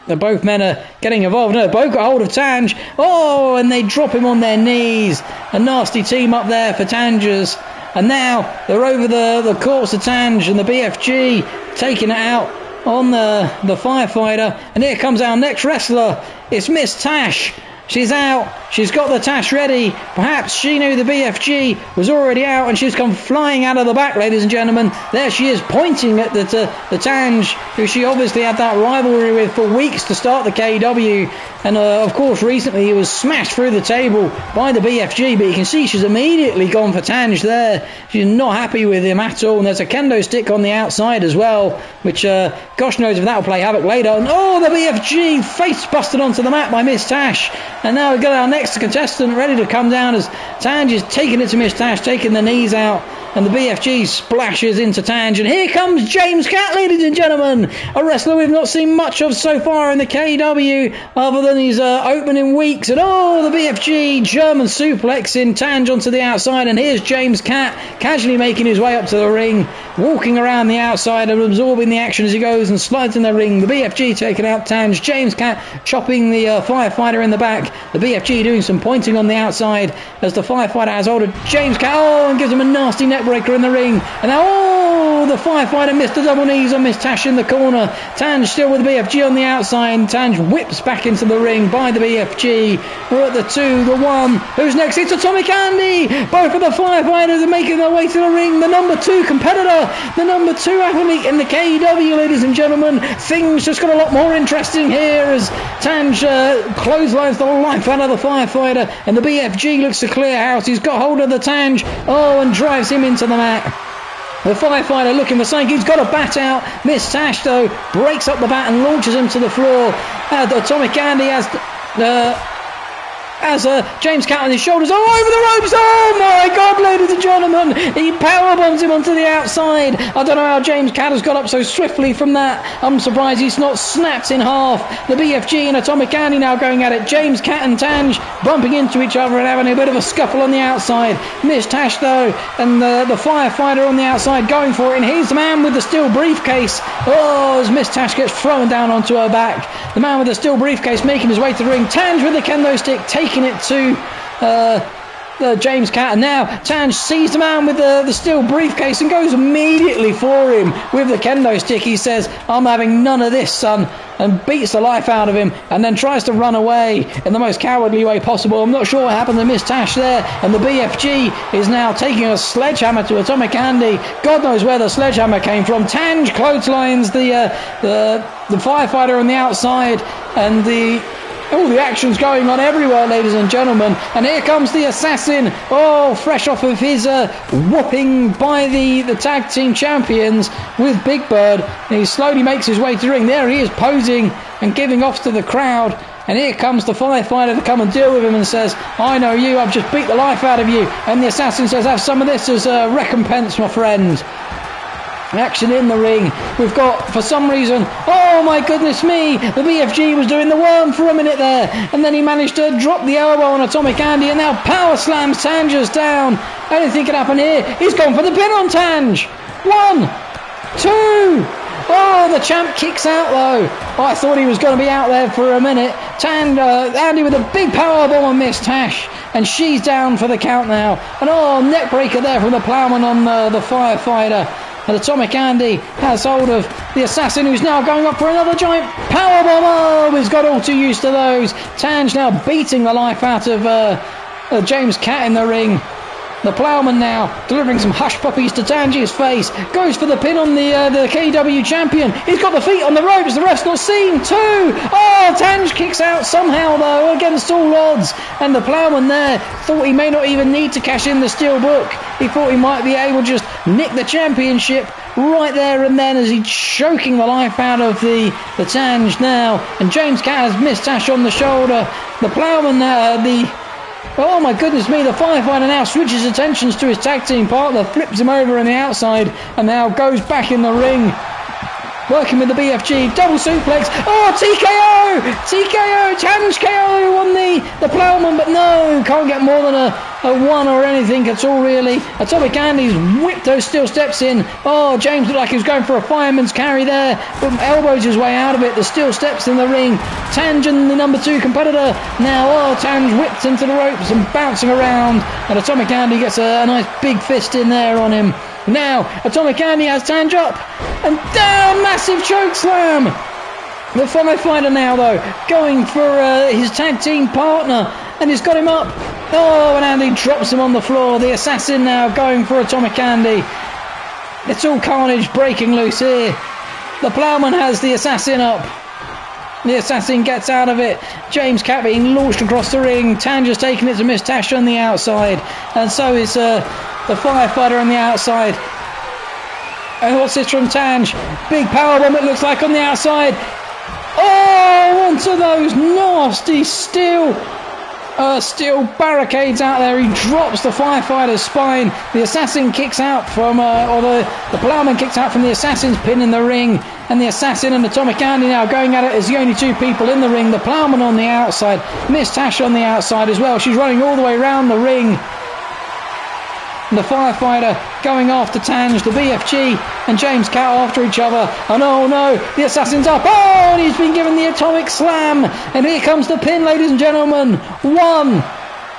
both men are getting involved. No, both got hold of Tange. Oh, and they drop him on their knees. A nasty team up there for Tange's. And now they're over the course of Tange and the BFG taking it out on the firefighter. And here comes our next wrestler. It's Miss Tash. She's out. She's got the Tash ready. Perhaps she knew the BFG was already out and she's come flying out of the back, ladies and gentlemen. There she is, pointing at the Tange, who she obviously had that rivalry with for weeks to start the KEW. And of course, recently he was smashed through the table by the BFG. But you can see she's immediately gone for Tange there. She's not happy with him at all. And there's a kendo stick on the outside as well, which gosh knows if that will play havoc later. And oh, the BFG face busted onto the mat by Miss Tash. And now we've got our next contestant ready to come down as Tange is taking it to Miss Tash, taking the knees out, and the BFG splashes into Tange. And here comes James Catt, ladies and gentlemen, a wrestler we've not seen much of so far in the KEW other than his opening weeks. And oh, the BFG German suplex in Tange onto the outside. And here's James Catt casually making his way up to the ring, walking around the outside and absorbing the action as he goes and slides in the ring. The BFG taking out Tange, James Catt chopping the firefighter in the back. The BFG doing some pointing on the outside as the firefighter has hold of James Catt, and gives him a nasty neckbreaker in the ring. And now, the firefighter missed the double knees on Miss Tash in the corner. Tange still with the BFG on the outside. Tange whips back into the ring by the BFG. We're at the 2, the 1. Who's next? It's Atomic Andy. Both of the firefighters are making their way to the ring. The number 2 competitor, the number 2 athlete in the KEW, ladies and gentlemen. Things just got a lot more interesting here as Tange clotheslines the life out of the firefighter, and the BFG looks to clear house. He's got hold of the Tange, and drives him into the mat. The firefighter looking for something. He's got a bat out. Miss Tash though breaks up the bat and launches him to the floor. Atomic Andy has James Catt on his shoulders. Oh, over the ropes. Oh my God, ladies and gentlemen, he powerbombs him onto the outside. I don't know how James Catt has got up so swiftly from that. I'm surprised he's not snapped in half. The BFG and Atomic Andy now going at it. James Catt and Tange bumping into each other and having a bit of a scuffle on the outside. Miss Tash though and the firefighter on the outside going for it, and here's the man with the steel briefcase. Oh, as Miss Tash gets thrown down onto her back. The man with the steel briefcase making his way to the ring. Tange with the kendo stick taking it to James Cat, and now Tange sees the man with the steel briefcase and goes immediately for him with the kendo stick. He says, I'm having none of this, son, and beats the life out of him, and then tries to run away in the most cowardly way possible. I'm not sure what happened to Miss Tash there, and the BFG is now taking a sledgehammer to Atomic Andy. God knows where the sledgehammer came from. Tange clotheslines the firefighter on the outside, and all the action's going on everywhere, ladies and gentlemen. And here comes the assassin. Oh, fresh off of his whooping by the tag team champions with Big Bird. And he slowly makes his way to the ring. There he is, posing and giving off to the crowd. And here comes the firefighter to come and deal with him and says, I know you, I've just beat the life out of you. And the assassin says, have some of this as a recompense, my friend. Action in the ring. We've got, for some reason, oh my goodness me, the BFG was doing the worm for a minute there, and then he managed to drop the elbow on Atomic Andy, and now power slams Tange's down. Anything could happen here. He's gone for the pin on Tange. 1, 2. Oh, the champ kicks out though. Oh, I thought he was going to be out there for a minute. Andy with a big power bomb on Miss Tash, and she's down for the count now. And oh, neck breaker there from the Plowman on the firefighter. And Atomic Andy has hold of the assassin, who's now going up for another giant powerbomb. Oh, he's got all too used to those. Tange now beating the life out of James Cat in the ring. The Plowman now delivering some hush puppies to Tange's face. Goes for the pin on the KEW champion. He's got the feet on the ropes. The rest not seen. 2. Oh, Tange kicks out somehow though against all odds. And the Plowman there thought he may not even need to cash in the steel book. He thought he might be able to just nick the championship right there and then, as he's choking the life out of the Tange now. And James Cat has Miss Tash on the shoulder. The Plowman oh my goodness me, the firefighter now switches attentions to his tag team partner, flips him over on the outside, and now goes back in the ring. Working with the BFG, double suplex. Oh, TKO! Tange KO on the Plowman, but no, can't get more than a 1 or anything at all, really. Atomic Andy's whipped those steel steps in. Oh, James looked like he was going for a fireman's carry there, but elbows his way out of it. The steel steps in the ring. Tange and the number 2 competitor now. Oh, Tange whipped into the ropes and bouncing around, and Atomic Andy gets a nice big fist in there on him. Now, Atomic Andy has Tange up and down, massive choke slam. The firefighter now, though, going for his tag team partner, and he's got him up. Oh, and Andy drops him on the floor. The assassin now going for Atomic Andy. It's all carnage breaking loose here. The Plowman has the assassin up. The assassin gets out of it. James Cat being launched across the ring. Tange has taken it to Miss Tash on the outside, and so is the firefighter on the outside. And what's this from Tange? Big powerbomb it looks like on the outside. Oh, onto those nasty steel barricades out there. He drops the firefighter's spine. The assassin kicks out from, or the Plowman kicks out from the assassin's pin in the ring. And the assassin and Atomic Andy now going at it as the only 2 people in the ring. The Plowman on the outside, Miss Tash on the outside as well. She's running all the way around the ring. And the firefighter going after Tange, the BFG and James Cat after each other. And oh no, the assassin's up. Oh, and he's been given the atomic slam. And here comes the pin, ladies and gentlemen. 1,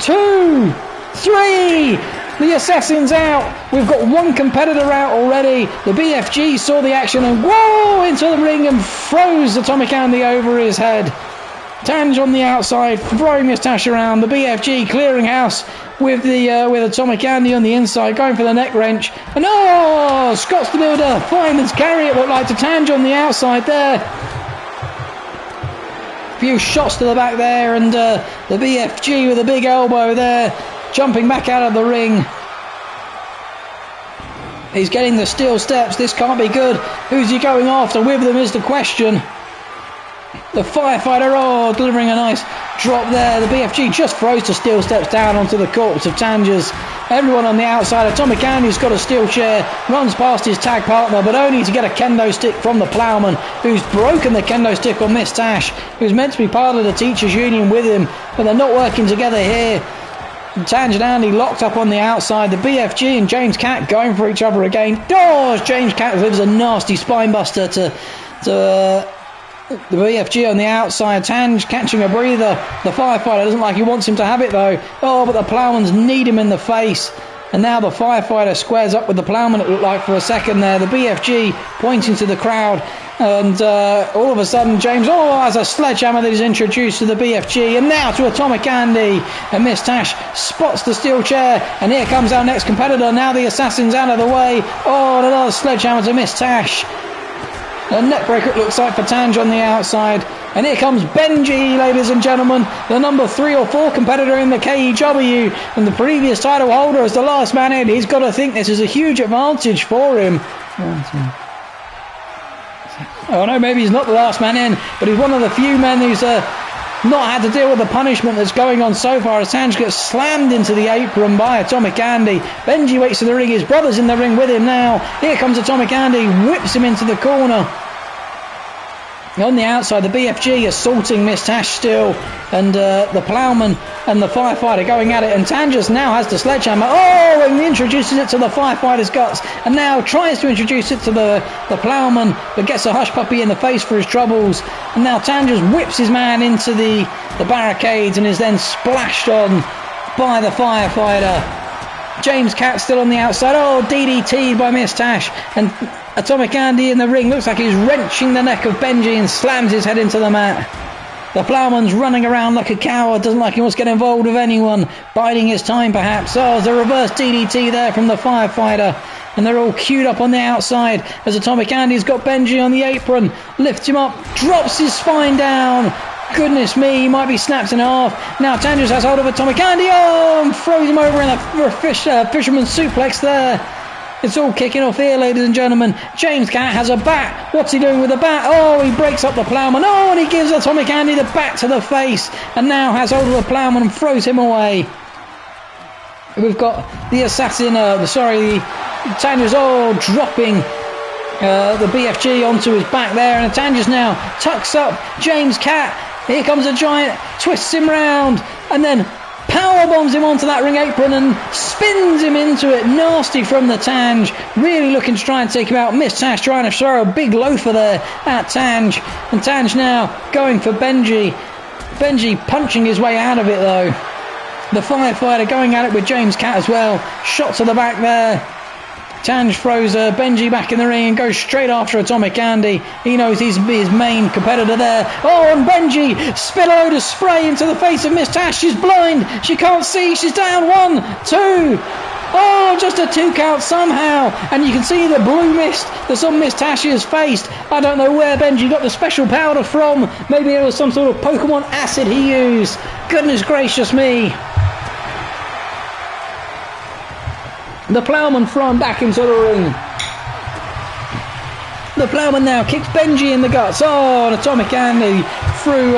2, 3. The assassin's out. We've got 1 competitor out already. The BFG saw the action and whoa into the ring and froze Atomic Andy over his head. Tange on the outside, throwing Miss Tash around. The BFG clearing house with Atomic Andy on the inside, going for the neck wrench. And oh, Scott's the Builder, fireman's carry it looked like to Tange on the outside there. A few shots to the back there, and the BFG with a big elbow there, jumping back out of the ring. He's getting the steel steps. This can't be good. Who's he going after with them is the question. The firefighter, oh, delivering a nice drop there. The BFG just throws the steel steps down onto the corpse of Tange's. Everyone on the outside. Atomic Andy's got a steel chair, runs past his tag partner, but only to get a kendo stick from the Plowman, who's broken the kendo stick on Miss Tash, who's meant to be part of the teachers' union with him, but they're not working together here. Tange and Andy locked up on the outside. The BFG and James Cat going for each other again. Oh, James Cat delivers a nasty spine buster to The BFG on the outside. Tange catching a breather. The firefighter doesn't like he wants him to have it though. Oh, but the Ploughmans need him in the face. And now the firefighter squares up with the Ploughman, it looked like for a second there. The BFG pointing to the crowd. And all of a sudden, James has a sledgehammer that is introduced to the BFG. And now to Atomic Andy. And Miss Tash spots the steel chair. And here comes our next competitor. Now the assassin's out of the way. Oh, and another sledgehammer to Miss Tash. A neckbreaker it looks like for Tange on the outside. And here comes Benji, ladies and gentlemen, the number 3 or 4 competitor in the KEW, and the previous title holder as the last man in. He's got to think this is a huge advantage for him. Oh no, maybe he's not the last man in, but he's one of the few men who's not had to deal with the punishment that's going on so far as Tange gets slammed into the apron by Atomic Andy. Benji waits in the ring, his brother's in the ring with him now. Here comes Atomic Andy, whips him into the corner. On the outside, the BFG assaulting Miss Tash still, and the Ploughman and the firefighter going at it, and Tange now has the sledgehammer. Oh, and introduces it to the firefighter's guts, and now tries to introduce it to the Ploughman, but gets a hush puppy in the face for his troubles. And now Tange whips his man into the barricades and is then splashed on by the firefighter. James Catt still on the outside. Oh, DDT'd by Miss Tash, and Atomic Andy in the ring looks like he's wrenching the neck of Benji and slams his head into the mat. The Ploughman's running around like a coward, doesn't like he wants to get involved with anyone, biding his time perhaps. Oh, there's a reverse DDT there from the firefighter, and they're all queued up on the outside as Atomic Andy's got Benji on the apron, lifts him up, drops his spine down. Goodness me, he might be snapped in half. Now Tange has hold of Atomic Andy, and throws him over in a fisherman's suplex there. It's all kicking off here, ladies and gentlemen. James Catt has a bat. What's he doing with the bat? Oh, he breaks up the Ploughman. Oh, and he gives Atomic Andy the bat to the face. And now has hold of the Ploughman and throws him away. We've got the assassin, Tange's dropping the BFG onto his back there. And Tange's now tucks up James Catt. Here comes a giant, twists him round, and then power bombs him onto that ring apron and spins him into it. Nasty from the Tange, really looking to try and take him out. Miss Tash trying to throw a big loafer there at Tange, and Tange now going for Benji. Benji punching his way out of it though. The firefighter going at it with James Catt as well. Shot to the back there. Tange throws Benji back in the ring and goes straight after Atomic Andy. He knows he's his main competitor there. Oh, and Benji spit a load of spray into the face of Miss Tash. She's blind. She can't see. She's down. 1, 2. Oh, just a 2 count somehow. And you can see the blue mist that's on Miss Tash's face. I don't know where Benji got the special powder from. Maybe it was some sort of Pokemon acid he used. Goodness gracious me. The Ploughman thrown back into the ring. The Ploughman now kicks Benji in the guts. Oh, and Atomic Andy threw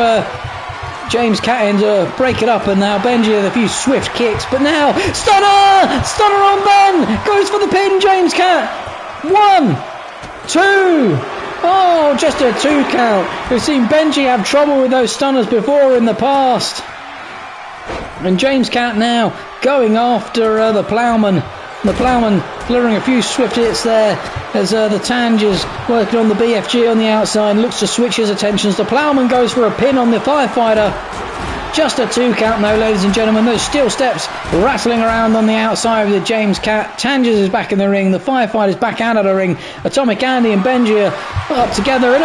James Catt in to break it up, and now Benji with a few swift kicks. But now, Stunner on Ben! Goes for the pin, James Catt. 1, 2. Oh, just a 2 count. We've seen Benji have trouble with those stunners before in the past. And James Catt now going after the Ploughman. The Ploughman delivering a few swift hits there as the Tange is working on the BFG on the outside, looks to switch his attentions. The Ploughman goes for a pin on the firefighter. Just a 2 count though, ladies and gentlemen. Those steel steps rattling around on the outside with James Catt. Tange is back in the ring. The firefighter's back out of the ring. Atomic Andy and Benji are up together. And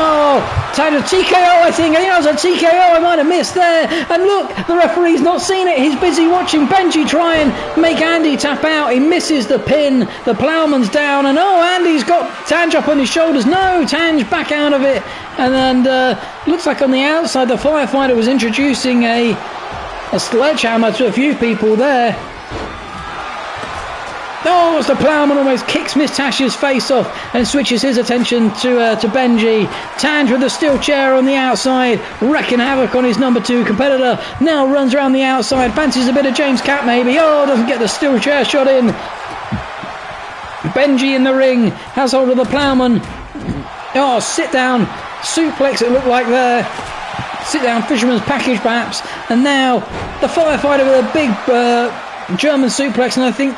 Tange, TKO, I think. I think that was a TKO. I might have missed there. And look, the referee's not seen it. He's busy watching Benji try and make Andy tap out. He misses the pin. The Ploughman's down. And Andy's got Tange up on his shoulders. No, Tange back out of it. And then looks like on the outside the firefighter was introducing a sledgehammer to a few people there. Oh, as the Ploughman almost kicks Miss Tash's face off and switches his attention to Benji. Tange with the steel chair on the outside, wrecking havoc on his number 2 competitor. Now runs around the outside, fancies a bit of James Catt maybe. Doesn't get the steel chair shot in. Benji in the ring, has hold of the Ploughman. Sit down suplex it looked like there. Sit down fisherman's package perhaps. And now the firefighter with a big German suplex, and I think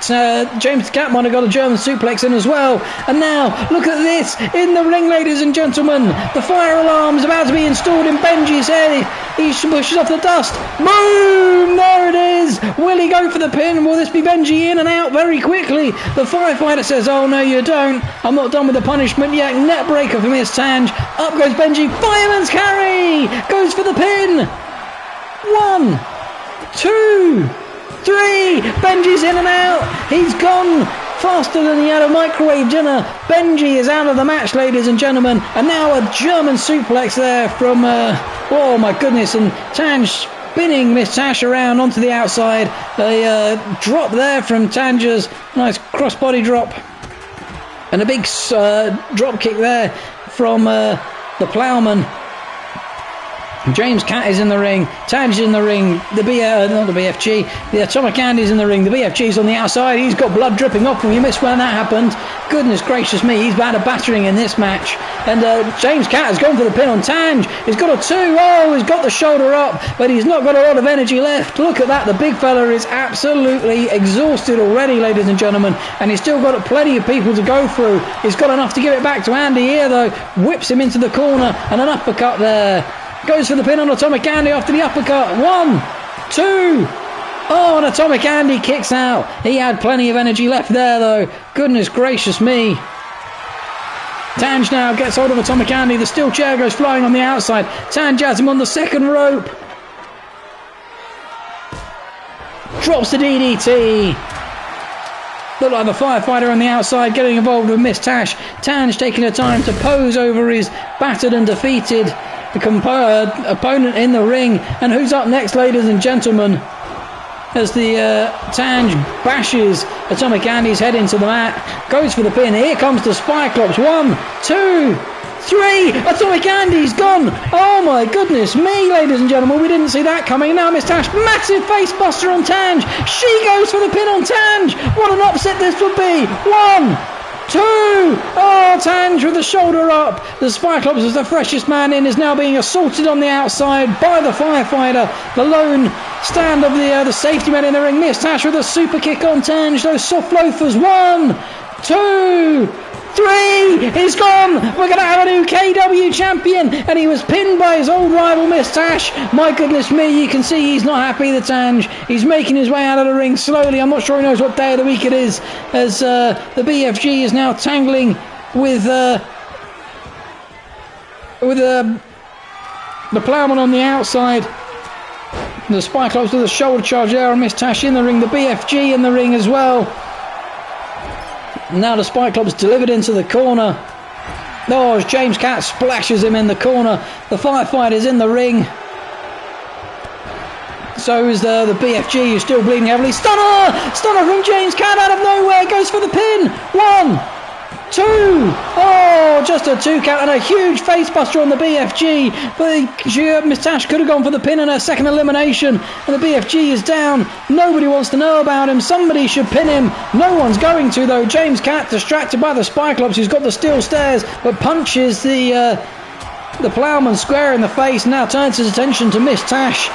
James Cat might have got a German suplex in as well. And now, look at this, in the ring, ladies and gentlemen. The fire alarm is about to be installed in Benji's head. He pushes off the dust. Boom! There it is. Will he go for the pin? Will this be Benji in and out very quickly? The firefighter says, oh no you don't. I'm not done with the punishment yet. Net breaker for Miss Tange. Up goes Benji. Fireman's carry! Goes for the pin. 1, 2, 3, Benji's in and out. He's gone faster than he had a microwave dinner. Benji is out of the match, ladies and gentlemen. And now a German suplex there from, oh my goodness, and Tange spinning Miss Tash around onto the outside. A drop there from Tange's, nice crossbody drop. And a big drop kick there from the Ploughman. James Cat is in the ring, Tange is in the ring, not the BFG, the Atomic Andy's in the ring, the BFG's on the outside, he's got blood dripping off him, you missed when that happened. Goodness gracious me, he's had a battering in this match. And James Cat has gone for the pin on Tange, he's got a 2, oh, he's got the shoulder up, but he's not got a lot of energy left. Look at that, the big fella is absolutely exhausted already, ladies and gentlemen, and he's still got plenty of people to go through. He's got enough to give it back to Andy here though, whips him into the corner, and an uppercut there. Goes for the pin on Atomic Andy after the uppercut. 1, 2. Oh, and Atomic Andy kicks out. He had plenty of energy left there, though. Goodness gracious me. Tange now gets hold of Atomic Andy. The steel chair goes flying on the outside. Tange has him on the second rope. Drops the DDT. Look like the firefighter on the outside getting involved with Miss Tash. Tange taking her time to pose over his battered and defeated opponent in the ring. And who's up next, ladies and gentlemen, as the Tange bashes Atomic Andy's head into the mat, goes for the pin. Here comes the Spyclops. 1, 2, 3. Atomic Andy's gone. Oh my goodness me, ladies and gentlemen, we didn't see that coming. Now Miss Tash, massive face buster on Tange. She goes for the pin on Tange. What an upset this would be. 1, 2. Oh, Tange with the shoulder up. The Spyclops, as the freshest man in, is now being assaulted on the outside by the firefighter. The lone stand of the safety man in the ring. Miss Tash with a super kick on Tange. Those soft loafers. 1, 2, 3. He's gone. We're going to have a new KEW champion, and he was pinned by his old rival Miss Tash. My goodness me, you can see he's not happy, the Tange. He's making his way out of the ring slowly. I'm not sure he knows what day of the week it is, as the BFG is now tangling with the Ploughman on the outside. The Spyclops with a shoulder charge there on Miss Tash in the ring. The BFG in the ring as well. Now the Spyclops delivered into the corner. Oh, as James Cat splashes him in the corner. The firefighter's in the ring. So is the BFG, who's still bleeding heavily. Stunner! Stunner from James Cat out of nowhere. Goes for the pin. 1, 2. Oh, just a 2 count and a huge face buster on the BFG. But Miss Tash could have gone for the pin in her second elimination. And the BFG is down. Nobody wants to know about him. Somebody should pin him. No one's going to, though. James Cat, distracted by the Spyclops, who's got the steel stairs, but punches the Ploughman square in the face. Now turns his attention to Miss Tash.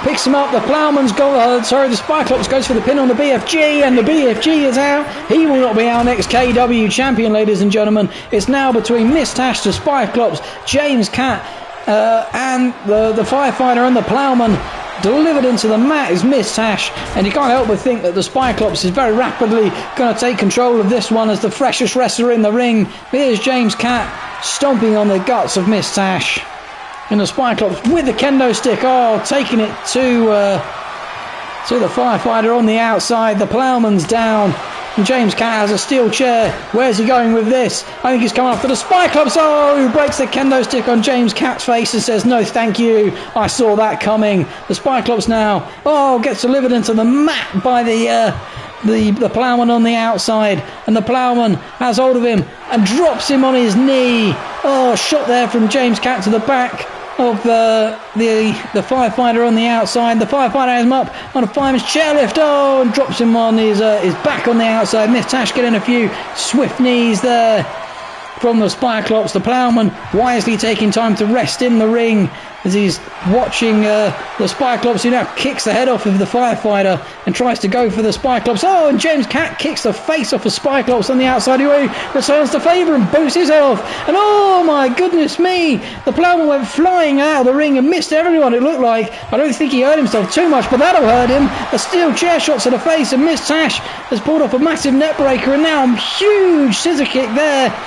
Picks him up. The Ploughman's the Spyclops goes for the pin on the BFG, and the BFG is out. He will not be our next KEW champion, ladies and gentlemen. It's now between Miss Tash, the Spyclops, James Cat, and the firefighter and the Ploughman. Delivered into the mat is Miss Tash, and you can't help but think that the Spyclops is very rapidly going to take control of this one as the freshest wrestler in the ring. Here's James Cat stomping on the guts of Miss Tash. And the Spyclops with the kendo stick, taking it to the firefighter on the outside. The Ploughman's down, and James Cat has a steel chair. Where's he going with this? I think he's coming after the Spyclops. Oh, he breaks the kendo stick on James Cat's face and says, no thank you, I saw that coming. The Spyclops now, gets delivered into the mat by the Ploughman on the outside, and the Ploughman has hold of him and drops him on his knee. Shot there from James Cat to the back of the firefighter on the outside. The firefighter has him up on a fireman's chairlift, and drops him on his back on the outside. Miss Tash getting a few swift knees there. from the Cyclops. The Ploughman wisely taking time to rest in the ring as he's watching the Cyclops, who now kicks the head off of the firefighter and tries to go for the Cyclops. Oh, and James Catt kicks the face off of Cyclops on the outside, who returns the favour and boosts his head off. And oh my goodness me, the Ploughman went flying out of the ring and missed everyone, it looked like. I don't think he hurt himself too much, but that'll hurt him. A steel chair shot to the face, and Miss Tash has pulled off a massive net breaker, and now a huge scissor kick there,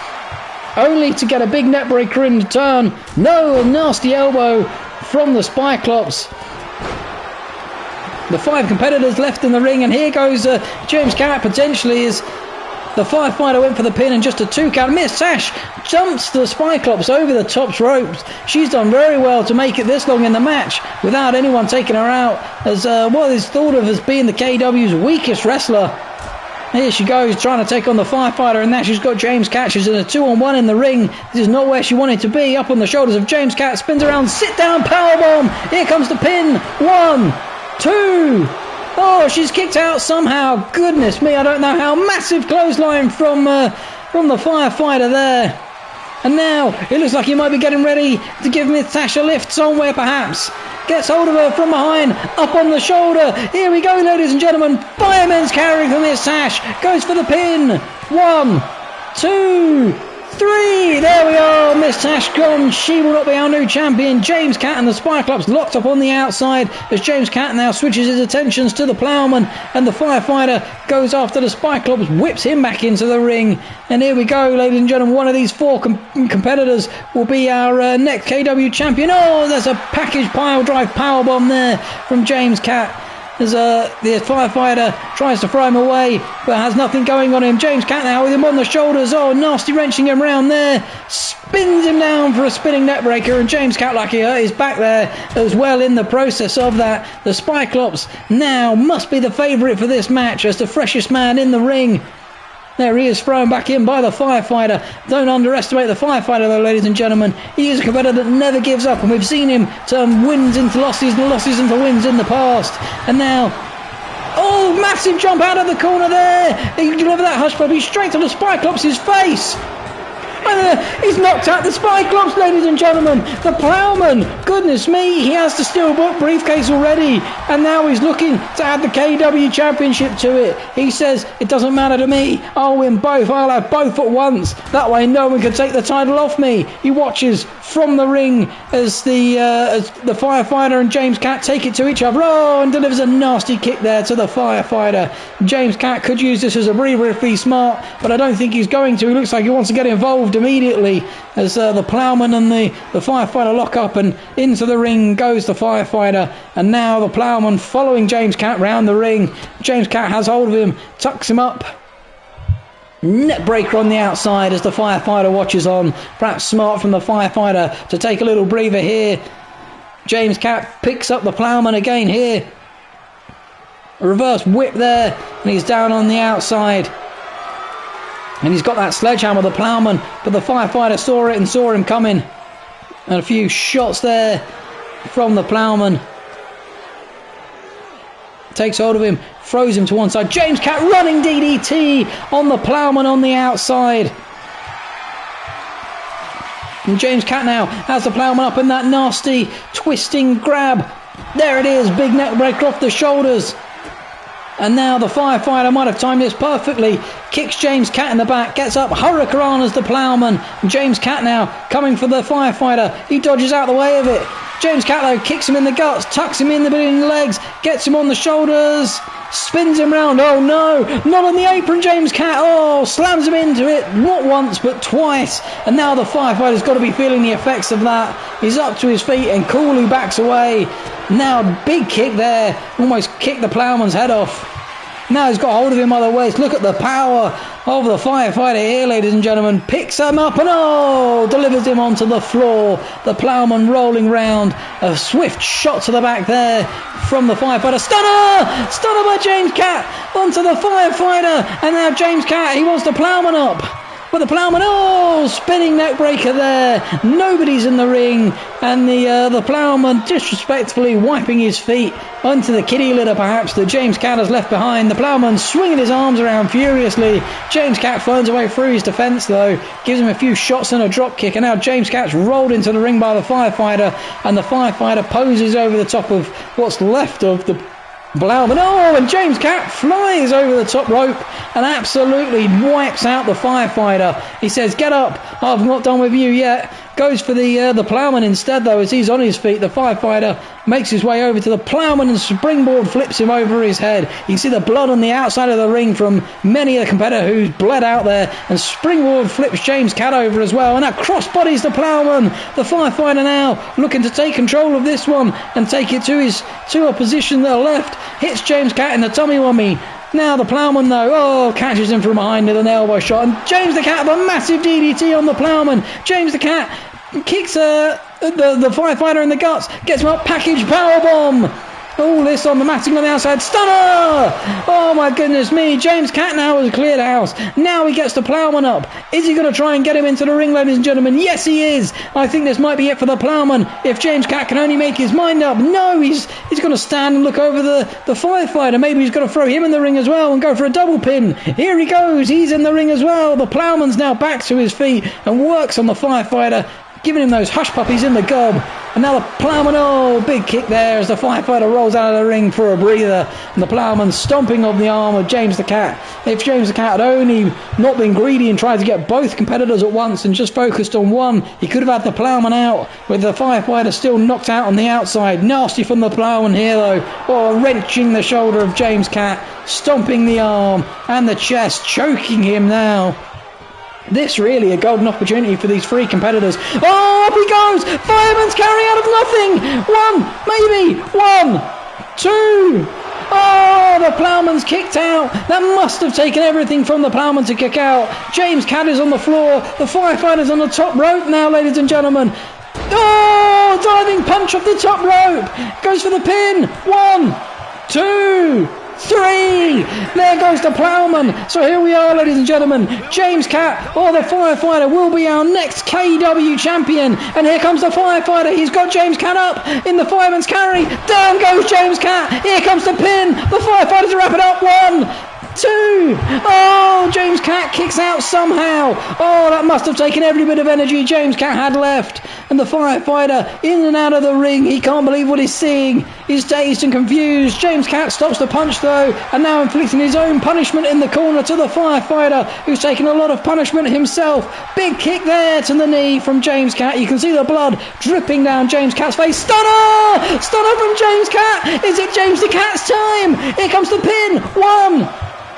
only to get a big net breaker in return. No, a nasty elbow from the Cyclops. The 5 competitors left in the ring, and here goes James Catt potentially as the firefighter went for the pin and just a 2 count. Miss Tash jumps the Cyclops over the top ropes. She's done very well to make it this long in the match without anyone taking her out, as what is thought of as being the KEW's weakest wrestler. Here she goes, trying to take on the firefighter, and now she's got James Catt. She's in a 2-on-1 in the ring. This is not where she wanted to be. Up on the shoulders of James Catt, spins around, sit down powerbomb. Here comes the pin. 1, 2. Oh, she's kicked out somehow. Goodness me, I don't know how. Massive clothesline from the firefighter there. And now it looks like he might be getting ready to give Miss Tash a lift somewhere, perhaps. Gets hold of her from behind, up on the shoulder. Here we go, ladies and gentlemen. Fireman's carry for Miss Tash. Goes for the pin. 1, 2, 3. There we are. Miss Tash gone. She will not be our new champion. James Catt and the Cyclops locked up on the outside as James Catt now switches his attentions to the Ploughman, and the firefighter goes after the Cyclops, whips him back into the ring. And here we go, ladies and gentlemen. One of these 4 competitors will be our next KEW champion. Oh, there's a package pile drive powerbomb there from James Catt. As the firefighter tries to throw him away, but has nothing going on him. James Catt now with him on the shoulders. Oh, nasty wrenching him round there. Spins him down for a spinning net breaker, and James Catt, like he hurt his back there as well in the process of that. The Cyclops now must be the favourite for this match as the freshest man in the ring. There he is, thrown back in by the firefighter. Don't underestimate the firefighter though, ladies and gentlemen. He is a competitor that never gives up, and we've seen him turn wins into losses and losses into wins in the past. And now, oh, massive jump out of the corner there. He can deliver that hush puppy straight to the Cyclops' face. He's knocked out the Cyclops, ladies and gentlemen. The Ploughman, goodness me, he has the steel briefcase already, and now he's looking to add the KEW championship to it. He says, it doesn't matter to me, I'll win both, I'll have both at once. That way no one can take the title off me. He watches from the ring as the firefighter and James Catt take it to each other. Oh, and delivers a nasty kick there to the firefighter. James Catt could use this as a breather if he's smart, but I don't think he's going to. He looks like he wants to get involved immediately as the Ploughman and the firefighter lock up, and into the ring goes the firefighter, and now the Ploughman following James Catt round the ring. James Catt has hold of him, tucks him up. Net breaker on the outside as the firefighter watches on. Perhaps smart from the firefighter to take a little breather here. James Catt picks up the Ploughman again here. A reverse whip there, and he's down on the outside. And he's got that sledgehammer, the Ploughman, but the firefighter saw it and saw him coming. And a few shots there from the Ploughman. Takes hold of him, throws him to one side. James Catt running DDT on the Ploughman on the outside. And James Catt now has the Ploughman up in that nasty twisting grab. There it is, big neck breaker off the shoulders. And now the firefighter might have timed this perfectly. Kicks James Catt in the back. Gets up. Hurricane as the Ploughman. James Catt now coming for the firefighter. He dodges out the way of it. James Catt though kicks him in the guts. Tucks him in between the legs. Gets him on the shoulders. Spins him round. Oh no. Not on the apron, James Catt. Oh, slams him into it. Not once but twice. And now the firefighter's got to be feeling the effects of that. He's up to his feet and coolly backs away. Now big kick there. Almost kicked the Ploughman's head off. Now he's got hold of him by the waist. Look at the power of the firefighter here, ladies and gentlemen. Picks him up and delivers him onto the floor. The Ploughman rolling round. A swift shot to the back there from the firefighter. Stunner! Stunner by James Catt onto the firefighter. And now James Catt, he wants the Ploughman up. but the Ploughman, spinning neck breaker there. Nobody's in the ring, and the Ploughman disrespectfully wiping his feet onto the kiddie litter perhaps that James Catt has left behind. The Ploughman swinging his arms around furiously. James Catt finds a way through his defence though, gives him a few shots and a drop kick, and now James Catt's rolled into the ring by the firefighter, and the firefighter poses over the top of what's left of the Ploughman. And James Catt flies over the top rope and absolutely wipes out the firefighter. He says, "Get up, I've not done with you yet." Goes for the Ploughman instead though, as he's on his feet. The firefighter makes his way over to the Ploughman and springboard flips him over his head. You can see the blood on the outside of the ring from many a competitor who's bled out there, and springboard flips James Catt over as well, and that crossbodies the Ploughman. The firefighter now looking to take control of this one and take it to a position to the left. Hits James Catt in the tummy wummy. Now the Ploughman though, catches him from behind with an elbow shot, and James the Cat with a massive DDT on the Ploughman. James the Cat kicks the firefighter in the guts, gets him up, package powerbomb. All this on the matting on the outside. Stunner! Oh my goodness me. James Catt now has cleared house. Now he gets the Ploughman up. Is he going to try and get him into the ring, ladies and gentlemen? Yes, he is. I think this might be it for the Ploughman. If James Catt can only make his mind up. No, he's going to stand and look over the firefighter. Maybe he's going to throw him in the ring as well and go for a double pin. Here he goes. He's in the ring as well. The Ploughman's now back to his feet and works on the firefighter, giving him those hush puppies in the gob. And now the Ploughman, big kick there as the firefighter rolls out of the ring for a breather. And the Ploughman stomping on the arm of James the Cat. If James the Cat had only not been greedy and tried to get both competitors at once and just focused on one, he could have had the Ploughman out, with the firefighter still knocked out on the outside. Nasty from the Ploughman here though. Wrenching the shoulder of James Catt, stomping the arm and the chest, choking him now. This really a golden opportunity for these three competitors. Up he goes! Fireman's carry out of nothing! One, maybe! 1, 2... the Ploughman's kicked out. That must have taken everything from the Ploughman to kick out. James Catt is on the floor. The firefighter's on the top rope now, ladies and gentlemen. Diving punch off the top rope. Goes for the pin. 1, 2... 3! There goes the Ploughman. So here we are, ladies and gentlemen. James Catt, the firefighter, will be our next KEW champion. And here comes the firefighter. He's got James Catt up in the fireman's carry. Down goes James Catt. Here comes the pin. The firefighter to wrap it up. 1, 2. James Catt kicks out somehow. That must have taken every bit of energy James Catt had left. And the firefighter in and out of the ring. He can't believe what he's seeing. He's dazed and confused. James Catt stops the punch though, and now inflicting his own punishment in the corner to the firefighter, who's taken a lot of punishment himself. Big kick there to the knee from James Catt. You can see the blood dripping down James Catt's face. Stunner! Stunner from James Catt. Is it James the Cat's time? Here comes the pin. 1,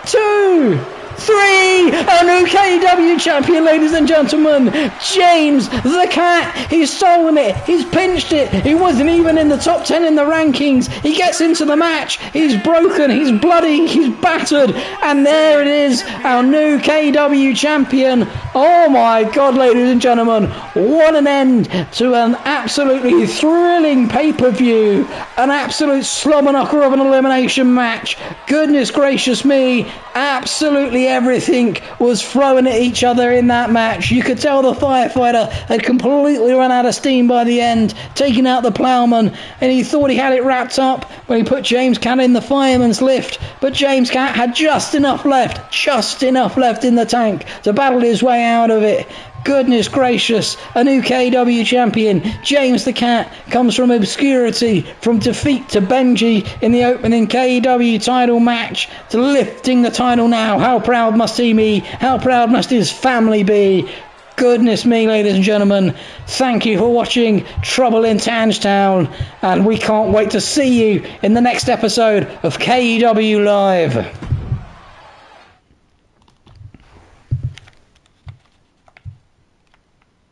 2, 3, a new KEW champion, ladies and gentlemen. James the Cat. He's stolen it. He's pinched it. He wasn't even in the top 10 in the rankings. He gets into the match. He's broken. He's bloody. He's battered. And there it is, our new KEW champion. Oh my God, ladies and gentlemen. What an end to an absolutely thrilling pay-per-view. An absolute slobber-knocker of an elimination match. Goodness gracious me. Absolutely everything was thrown at each other in that match. You could tell the firefighter had completely run out of steam by the end, taking out the Ploughman, and he thought he had it wrapped up when he put James Catt in the fireman's lift. But James Catt had just enough left in the tank to battle his way out of it. Goodness gracious, a new KEW champion. James the Cat comes from obscurity, from defeat to Benji in the opening KEW title match, to lifting the title now. How proud must he be? How proud must his family be? Goodness me, ladies and gentlemen. Thank you for watching Trouble in Tangetown, and we can't wait to see you in the next episode of KEW Live.